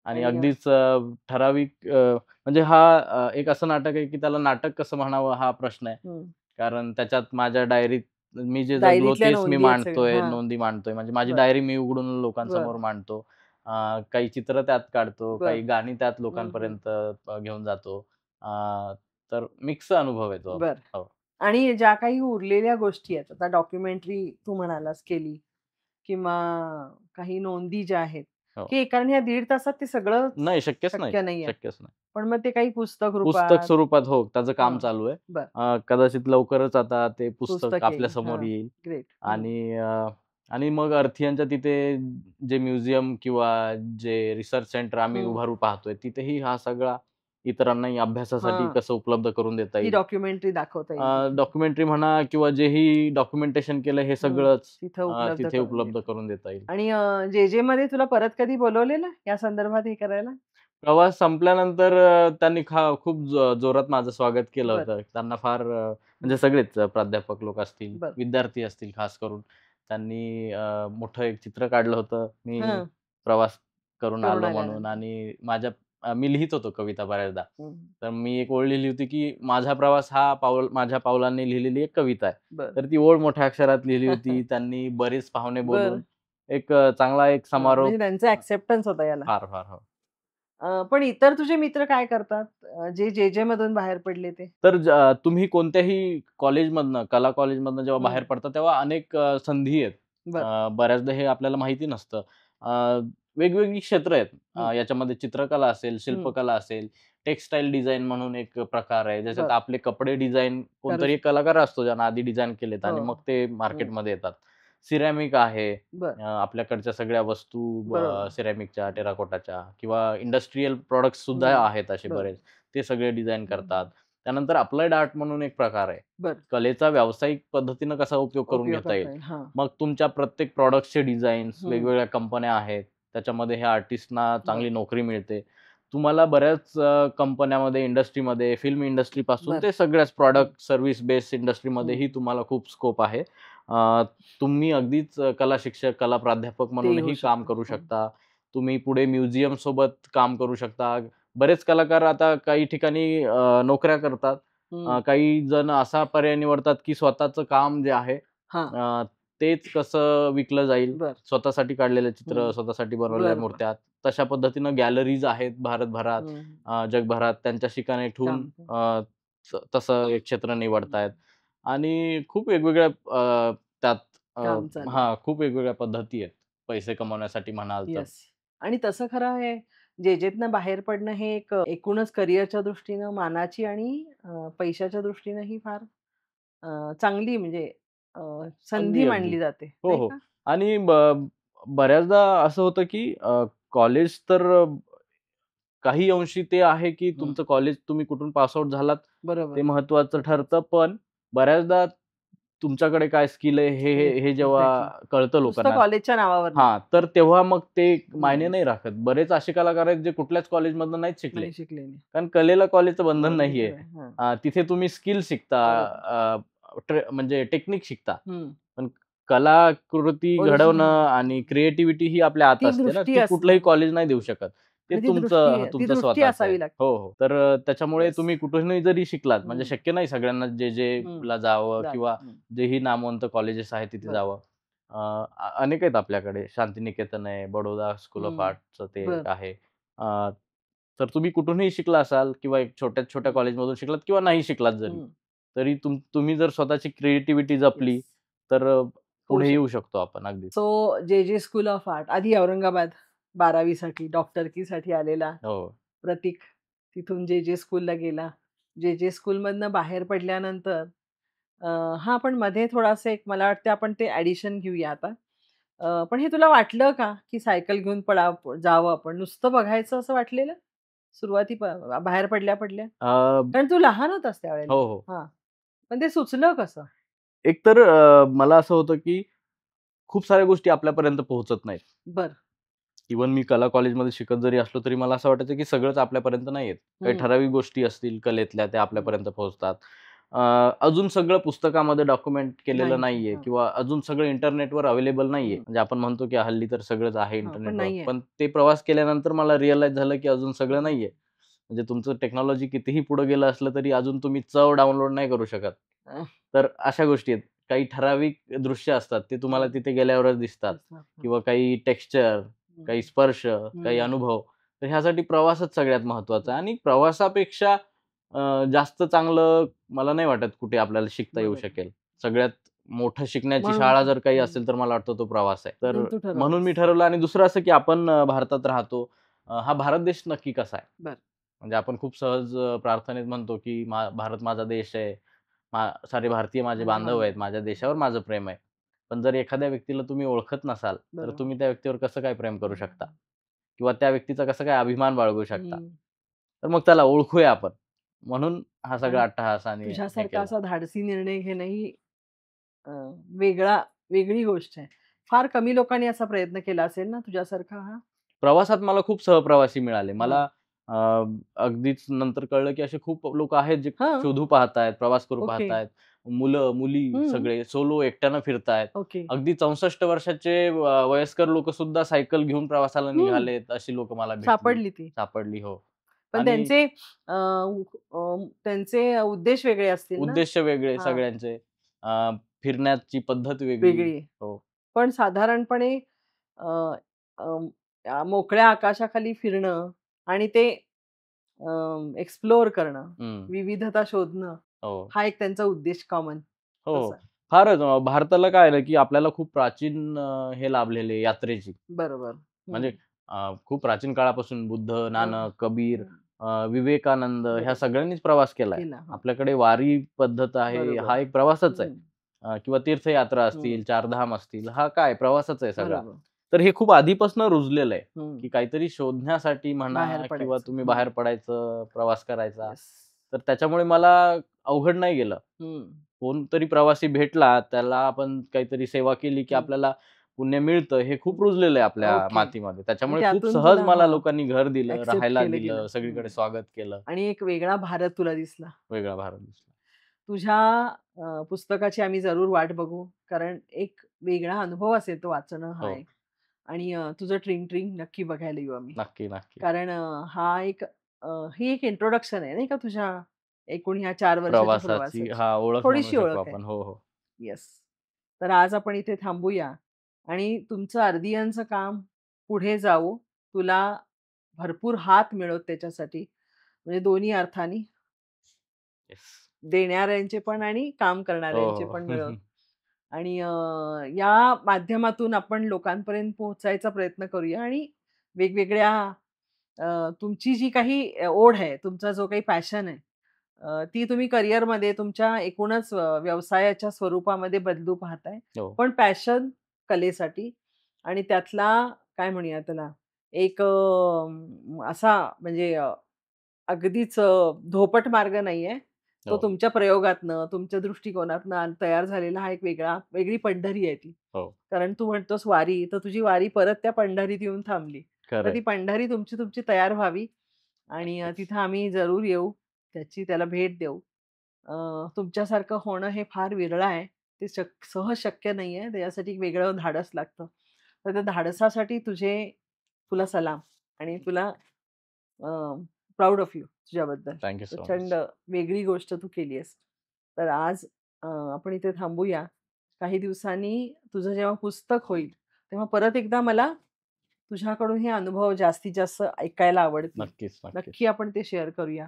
आणि आणि अगदीच ठराविक म्हणजे हा एक असं नाटक आहे, की त्याला नाटक कसं म्हणावं हा प्रश्न आहे. हं. कारण त्याच्यात माझ्या डायरीत मी जे जगलो डायरीतल्या तेच मी नोंदी आहेत सगळ्या. मांडतोय, हां. नोंदी मांडतोय. म्हणजे माझी बरं, डायरी मी उघडून बरं, लोकांसमोर मांडतो. काही चित्र त्यात काढतो, बरं. काही गाणी त्यात हं, हं. लोकांपर्यंत घेऊन जातो. तर मिक्स अनुभव आहे तो. बरं. हो. आणि ज्या काही उरलेल्या गोष्टी आहेत, आता डॉक्युमेंटरी तू म्हणालास केली किंवा काही नोंदी ज्या आहेत, हो. की कारण ह्या 1.5 तासात ते सगळंच नाही, शक्यच नाही. शक्य नाहीये. शक्यच नाही. पण मग ते काही पुस्तक पुस्तक रूपात स्वरूपात हो, त्याचं काम हां. चालू आहे. बरं. कदाचित लवकरच आता ते पुस्तक पुस्तक येईल. आपल्यासमोर हां. येईल. ग्रेट. हं. आणि आणि मग अर्थियनच्या तिथे जे म्युझियम किंवा जे रिसर्च सेंटर आम्ही हं. उभारू पाहतोय, तिथेही हा सगळा इतरांनाही अभ्यासासाठी हां. कसं उपलब्ध करून देता ती येईल. डॉक्युमेंटरी दाखवता येईल तिथे. डॉक्युमेंटरी म्हणा किंवा जेही डॉक्युमेंटेशन केलं हे हं. सगळंच तिथं उपलब्ध तिथे करून उपलब्ध देईल. करून देता येईल. आणि जे-जेमध्ये तुला परत कधी बोलवलेलं या संदर्भात हे करायला? प्रवास संपल्यानंतर त्यांनी खूप जोरात माझं स्वागत केलं बरं. होतं. त्यांना फार हं. म्हणजे सगळेच प्राध्यापक लोक असतील, बरं. विद्यार्थी असतील खास करून. त्यांनी मोठं एक चित्र काढलं होतं. मी हं. प्रवास करून करून आलो म्हणून. आल्यानंतर. आणि मी लिहित होतो कविता बऱ्याचदा. हं. तर मी एक ओळ लिहिली होती, की माझा प्रवास हा माझ्या पावलांनी लिहिलेली एक कविता आहे. बरं. तर ती ओळ मोठ्या अक्षरात लिहिली होती. त्यांनी बरेच पाहुणे बरं. बोलवून एक चांगला एक म्हणजे समारोप. त्यांचा ॲक्सेप्टन्स होता याला. फार, फार. हो. पण इतर तुझे मित्र काय करतात? जे जे मधून बाहेर पडले ते? तर तुम्ही कोणत्याही कॉलेजमधनं, कला कॉलेजमधनं जेव्हा बाहेर हं. पडता तेव्हा अनेक संधी आहेत. बरं. बऱ्याचदा हे आपल्याला माहिती नसतं. वेगवेगळी क्षेत्र आहेत. हं. याच्यामध्ये चित्रकला असेल, हं. शिल्पकला असेल, टेक्सटाईल डिझाइन म्हणून एक प्रकार आहे. ज्याच्यात बरं. आपले कपडे डिझाइन करू कोणतरी एक कलाकार असतो ज्यानं आधी डिझाइन केलेत हो. आणि मग ते हं. मार्केटमध्ये येतात. सिरॅमिक आहे. बरं. आपल्याकडच्या सगळ्या वस्तू बरोबर. सिरॅमिकच्या, टेराकोटाच्या किंवा इंडस्ट्रियल प्रॉडक्ट्स सुद्धा हं. आहेत असे बरं. बरेच. ते सगळे डिझाइन करतात. हं. त्यानंतर अप्लाइड आर्ट म्हणून एक प्रकार आहे. बरं. कलेचा व्यावसायिक पद्धतीनं कसा उपयोग करून उपयोग घेता येईल. करता येईल. हां. मग तुमच्या प्रत्येक प्रॉडक्ट्सचे डिझाईन्स, हं. वेगवेगळ्या कंपन्या आहेत. त्याच्यामध्ये ह्या आर्टिस्टना बरं. चांगली नोकरी मिळते. तुम्हाला बऱ्याच कंपन्यामध्ये, इंडस्ट्रीमध्ये, फिल्म इंडस्ट्रीपासून बरं. ते सगळ्याच हं. प्रॉडक्ट सर्व्हिस बेस्ड हं. इंडस्ट्रीमध्येही तुम्हाला खूप स्कोप आहे. तुम्ही अगदीच कला शिक्षक, कला प्राध्यापक तेही होऊ म्हणूनही काम शकतं. करू हं. शकता. तुम्ही पुढे म्युझियम सोबत काम करू शकता. बरेच कलाकार आता काही ठिकाणी नोकऱ्या करतात. हं. काही जण असा पर्याय निवडतात, की स्वतःचं काम जे आहे हां. तेच कसं विकलं जाईल. बरं. स्वतःसाठी काढलेले चित्र, हं. स्वतःसाठी बनवलेल्या बरं, बरं. मूर्त्या. तशा पद्धतीनं गॅलरीज आहेत भारतभरात, हं. जगभरात. त्यांच्याशी कनेक्ट होऊन काम. तसं एक क्षेत्र हं. निवडतायत. आणि खूप वेगवेगळ्या त्यात अ, काम चालू आहे. हां, खूप वेगवेगळ्या पद्धती आहेत. पैसे कमवण्यासाठी म्हणाल तर. येस. आणि तसं खरं हे जे-जेतनं बाहेर पडणं हे एक एकूणच करिअरच्या दृष्टीनं मानाची आणि पैशाच्या दृष्टीनंही फार चांगली म्हणजे अ, संधी अगदी, अगदी. मानली जाते, हो, नाही हो. का? आणि बऱ्याचदा असं होतं, की कॉलेज तर काही अंशी ते आहे, की हं. तुमचं कॉलेज तुम्ही कुठून पास आउट झालात ते बरोबर. महत्त्वाचं ठरतं. महत्वाचं. पण बऱ्याचदा तुमच्याकडे काय स्किल आहे हे जेव्हा एक्झॅक्टली. कळतं नुसतं लोकांना. कॉलेजच्या नावावर नाही. हां, तर तेव्हा मग ते मायने हं. नाही राखत. बरेच असे कलाकार आहेत जे कुठल्याच कॉलेजमधनं नाहीच शिकले. नाही शिकलेली. कारण कलेला कॉलेजचं हो, बंधन अगदी नाहीये. खरं आहे. हां. तिथे तुम्ही स्किल शिकता, बरोबर. म्हणजे टेक्निक शिकता. हं. पण कलाकृती ओरिजिनल घडवणं आणि क्रिएटिव्हिटी ही आपल्या आत ती असते ना, दृष्टी ती कुठलंही असणं कॉलेज नाही देऊ शकत. ते आणि तुमचं ती तुमचं दृष्टी स्वतःचं आहे. असावी लागते. हो, हो. तर त्याच्यामुळे येस. तुम्ही कुठूनही जरी शिकलात, म्हणजे हं. शक्य नाही सगळ्यांना हं. जे-जेला जावं जागा. किंवा हं. जेही नामवंत कॉलेजेस आहेत तिथे बरं. जावं. अनेक आहेत आपल्याकडे. शांतिनिकेतन आहे, बडोदा स्कूल ऑफ हं. आर्टचं ते एक बरं. आहे. तर तुम्ही कुठूनही शिकला असाल किंवा एक छोट्या-छोट्या हं. कॉलेजमधून शिकलात किंवा नाही शिकलात जरी, हं. तरी तुम्ही जर स्वतःची क्रिएटिव्हिटी येस. जपली, तर होऊ पुढे येऊ शकतं. शकतो आपण अगदीच. सो जे स्कूल ऑफ आर्ट आधी औरंगाबाद 12वी साठी डॉक्टरकीसाठी आलेला हो. प्रतीक. तिथून जे स्कूलला गेला. जे स्कूलमधनं बाहेर पडल्यानंतर अ, हां, पण मध्ये थोडासा एक मला वाटतं आपण ते ॲडिशन घेऊया आता. पण हे तुला वाटलं का, की सायकल घेऊन जावं आपण? नुसतं बघायचं असं वाटलेलं? सुरुवाती बाहेर पडल्या-पडल्या? अ, कारण तू लहान होतास त्यावेळेला. हो, हो. हां. पण ते सुचलं कसं? एकतर मला असं होतं, की खूप साऱ्या गोष्टी आपल्यापर्यंत पोहोचत नाहीत. बरं. इव्हन मी कला कॉलेजमध्ये शिकत जरी असलो, तरी मला असं वाटायचं, की सगळंच आपल्यापर्यंत नाही येत. काही हं, ठराविक गोष्टी असतील कलेतल्या, त्या हं. आपल्यापर्यंत पोहोचतात. अजून सगळं पुस्तकामध्ये डॉक्युमेंट केलेलं नाहीये. नाहीये हां. किंवा अजून सगळं इंटरनेटवर अवेलेबल नाहीये. हं. म्हणजे आपण म्हणतो, की हल्ली तर सगळंच आहे हां, पण इंटरनेटवर. नाहीये. पण ते प्रवास केल्यानंतर मला रिअलाईज झालं, की अजून सगळं हं. नाहीये. म्हणजे तुमचं टेक्नॉलॉजी कितीही पुढे गेलं असलं, तरी अजून तुम्ही चव डाउनलोड नाही करू शकत. अ, तर अशा गोष्टी आहेत. काही ठराविक दृश्य असतात, ते तुम्हाला हं. तिथे गेल्यावरच दिसतात असणार. हं, किंवा काही टेक्स्चर, हं, काही स्पर्श, काही हं. अनुभव. तर ह्यासाठी प्रवासच सगळ्यात महत्त्वाचा आहे आणि प्रवासापेक्षा जास्त चांगलं मला नाही वाटत कुठे आपल्याला शिकता येऊ बरोबर. शकेल. सगळ्यात मोठं शिकण्याची म्हणून शाळा जर काही हं. असेल, तर मला वाटतं तो प्रवास आहे. तर म्हणून तू म्हणून मी ठरवलंस. ठरवलं आणि दुसरं असं, की आपण भारतात राहतो. हा भारत देश नक्की कसा आहे? बरं. म्हणजे आपण खूप सहज प्रार्थनेत म्हणतो, की भारत माझा देश आहे. सारे भारतीय माझे माझे बांधव बांधव. आहेत. माझ्या देशावर माझं प्रेम आहे. पण जर एखाद्या व्यक्तीला तुम्ही ओळखत नसाल, तर बरोबर. तुम्ही त्या व्यक्तीवर कसं काय प्रेम करू शकता? हं. किंवा त्या व्यक्तीचा कसं काय अभिमान बाळगू शकता? हं. तर मग चला ओळखूया आपण. म्हणून हा पण सगळा अट्टहास आणि हे तुझ्यासारखा केलं. असा धाडसी निर्णय घेणं ही अ, वेगळी गोष्ट आहे. फार कमी लोकांनी असा प्रयत्न केला असेल ना तुझ्यासारखा हा? प्रवासात मला खूप सहप्रवासी मिळाले. हां. मला अगदीच नंतर कळलं, की असे खूप लोकं आहेत जे हां. शोधू पाहतायत, प्रवास करू ओके. पाहतायत. मुलं, मुली सगळे सोलो एकट्यानं फिरतायत. ओके. अगदी 64 वर्षाचे वयस्कर लोकं सुद्धा सायकल घेऊन प्रवासाला हं. निघालेत, अशी लोकं मला भेटली, सापडली ती. सापडली. हो. पण आणि त्यांचे उद्देश वेगळे असतील ना? उद्देश वेगळे हां, सगळ्यांचे. अ, फिरण्याची पद्धत वेगळी. वेगळी. हो. पण साधारणपणे अ, मोकळ्या आकाशाखाली फिरणं आणि ते एक्सप्लोर करणं, हं. विविधता शोधणं, हो. हा एक त्यांचा उद्देश कॉमन हो, तसा. हो. फारच भारताला काय आहे ना, की आपल्याला खूप प्राचीन हे लाभलेले आहे यात्रेची. बरोबर. हं. म्हणजे खूप प्राचीन काळापासून बुद्ध, नानक, कबीर, हं. विवेकानंद ह्या बरोबर. सगळ्यांनीच प्रवास केलाय. केला. हो. आपल्याकडे वारी पद्धत आहे, बरोबर. हा एक प्रवासच आहे. हं. किंवा तीर्थयात्रा हं. असतील, चारधाम असतील, हा काय प्रवासच आहे सगळा. बरोबर. तर हे खूप आधीपासून रुजलेलं आहे, हं. की काहीतरी शोधण्यासाठी म्हणा बाहेर किंवा पडायचं. तुम्ही हं. बाहेर पडायचं, प्रवास करायचा. येस. तर त्याच्यामुळे मला अवघड नाही गेलं. हं. कोणतरी प्रवासी भेटला, त्याला आपण काहीतरी सेवा केली, की हं. आपल्याला पुण्य मिळतं, हे हं. खूप रुजलेलं आहे आपल्या ओके. मातीमध्ये. आणि त्याच्यामुळे खूप त्यातून सहज तुला मला लोकांनी घर दिलं, एक्सेप्ट राहायला केलं गेलं. दिलं, हं. सगळीकडे स्वागत केलं. आणि एक वेगळा भारत तुला दिसला. वेगळा भारत दिसला. तुझ्या पुस्तकाची आम्ही जरूर वाट बघू. कारण एक वेगळा अनुभव असेल तो वाचणं हा हो. एक. आणि तुझं ट्रिंग ट्रिंग नक्की बघायला येऊ आम्ही. नक्की, नक्की. कारण हा एक ही एक इंट्रोडक्शन आहे नाही का तुझ्या एकूण ह्या 4 वर्षाच्या प्रवासाची प्रवासाची. हां, ओळख म्हणू थोडीशी शकतो ओळख आहे. आपण. हो, हो. येस. तर आज आपण इथे थांबूया आणि तुमचं अर्धियांचं काम पुढे जावो. तुला भरपूर हात मिळोत त्याच्यासाठी. म्हणजे दोन्ही अर्थानी येस. देणाऱ्यांचे पण आणि काम हो, करणाऱ्यांचे हो. पण मिळोत. आणि या माध्यमातून आपण लोकांपर्यंत पोहोचायचा प्रयत्न करूया आणि वेगवेगळ्या तुमची जी काही ओढ आहे, तुमचा जो काही पॅशन आहे, ती तुम्ही करिअरमध्ये तुमच्या एकूणच व्यवसायाच्या स्वरूपामध्ये बदलू पाहताय. हो. पण पॅशन कलेसाठी आणि त्यातला काय म्हणूया त्याला एक असा म्हणजे अगदीच धोपट मार्ग नाहीये. तो हो, तुमच्या प्रयोगातनं, तुमच्या दृष्टिकोनातनं तयार झालेला हा एक वेगळी पंढरी आहे ती. हो. कारण तू म्हणतोस वारी, तर तुझी वारी परत त्या पंढरीत येऊन थांबली. तर खरं ती पंढरी तुमची तयार व्हावी आणि नक्कीच. तिथं आम्ही जरूर येऊ. त्याला भेट देऊ. तुमच्यासारखं होणं हे फार विरळ आहे. ते सहज शक्य नाहीये. त्याच्यासाठी एक वेगळं धाडस लागतं. तर त्या धाडसासाठी तुला सलाम आणि तुला प्राउड ऑफ यू तुझ्याबद्दल. थँक यू सो प्रचंड मच. वेगळी गोष्ट तू केली आहेस. तर आज आपण इथे थांबूया. काही दिवसांनी तुझं जेव्हा पुस्तक होईल, तेव्हा परत एकदा मला तुझ्याकडून हे अनुभव जास्तीत जास्त ऐकायला आवडतील. नक्कीच, नक्कीच. नक्की आपण ते शेअर करूया.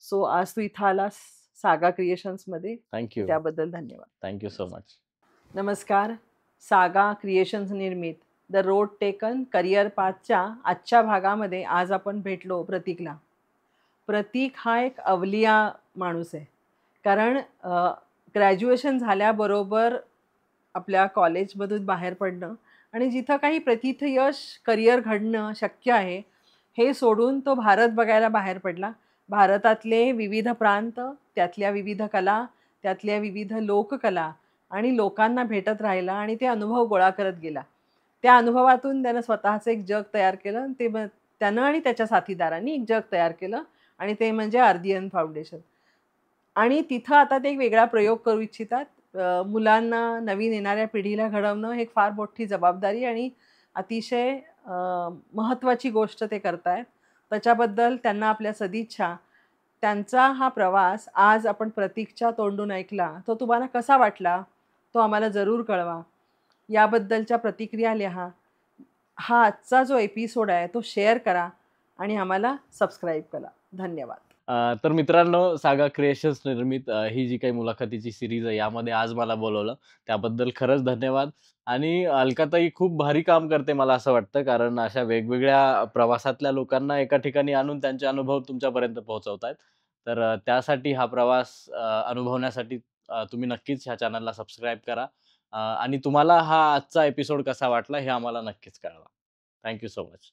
सो आज तू इथं आलास सागा क्रिएशन्समध्ये. थँक तर यू. त्याबद्दल धन्यवाद. Thank you so much. नमस्कार. सागा क्रिएशन्स निर्मित द रोड टेकन करिअर पाथच्या आजच्या भागामध्ये आज आपण भेटलो प्रतीकला. प्रतीक हा एक अवलिया माणूस आहे. कारण ग्रॅज्युएशन झाल्याबरोबर आपल्या कॉलेजमधून बाहेर पडणं आणि जिथं काही प्रतिथयश करिअर घडणं शक्य आहे, हे सोडून तो भारत बघायला बाहेर पडला. भारतातले विविध प्रांत, त्यातल्या विविध कला, त्यातल्या विविध लोककला आणि लोकांना भेटत राहिला आणि ते अनुभव गोळा करत गेला. त्या अनुभवातून त्यानं स्वतःचं एक जग तयार केलं आणि त्यानं आणि त्याच्या साथीदारांनी एक जग तयार केलं आणि ते म्हणजे आर्दियन फाउंडेशन. आणि तिथं आता ते एक वेगळा प्रयोग करू इच्छितात. मुलांना, नवीन येणाऱ्या पिढीला घडवणं हे एक फार मोठी जबाबदारी आणि अतिशय महत्त्वाची गोष्ट ते करतायत. त्याच्याबद्दल त्यांना आपल्या सदिच्छा. त्यांचा हा प्रवास आज आपण प्रतीकच्या तोंडून ऐकला. तो तुम्हाला कसा वाटला? तो आम्हाला जरूर कळवा. याबद्दलच्या प्रतिक्रिया लिहा. हा आजचा जो एपिसोड आहे तो शेअर करा आणि आम्हाला सबस्क्राईब करा. धन्यवाद. तर मित्रांनो, सागा क्रिएशन्स निर्मित ही जी काही मुलाखतीची सीरीज आहे, यामध्ये आज मला बोलावलं. त्याबद्दल खरंच धन्यवाद. आणि अलकाताई खूप भारी काम करते मला असं वाटतं. कारण अशा वेगवेगळ्या प्रवासातल्या लोकांना एका ठिकाणी आणून त्यांचे अनुभव तुमच्यापर्यंत पोहोचवतायत. तर त्यासाठी हा प्रवास अनुभवण्यासाठी तुम्ही नक्कीच ह्या चॅनलला सबस्क्राईब करा. आणि तुम्हाला हा आजचा एपिसोड कसा वाटला हे आम्हाला नक्कीच कळवा. Thank so much.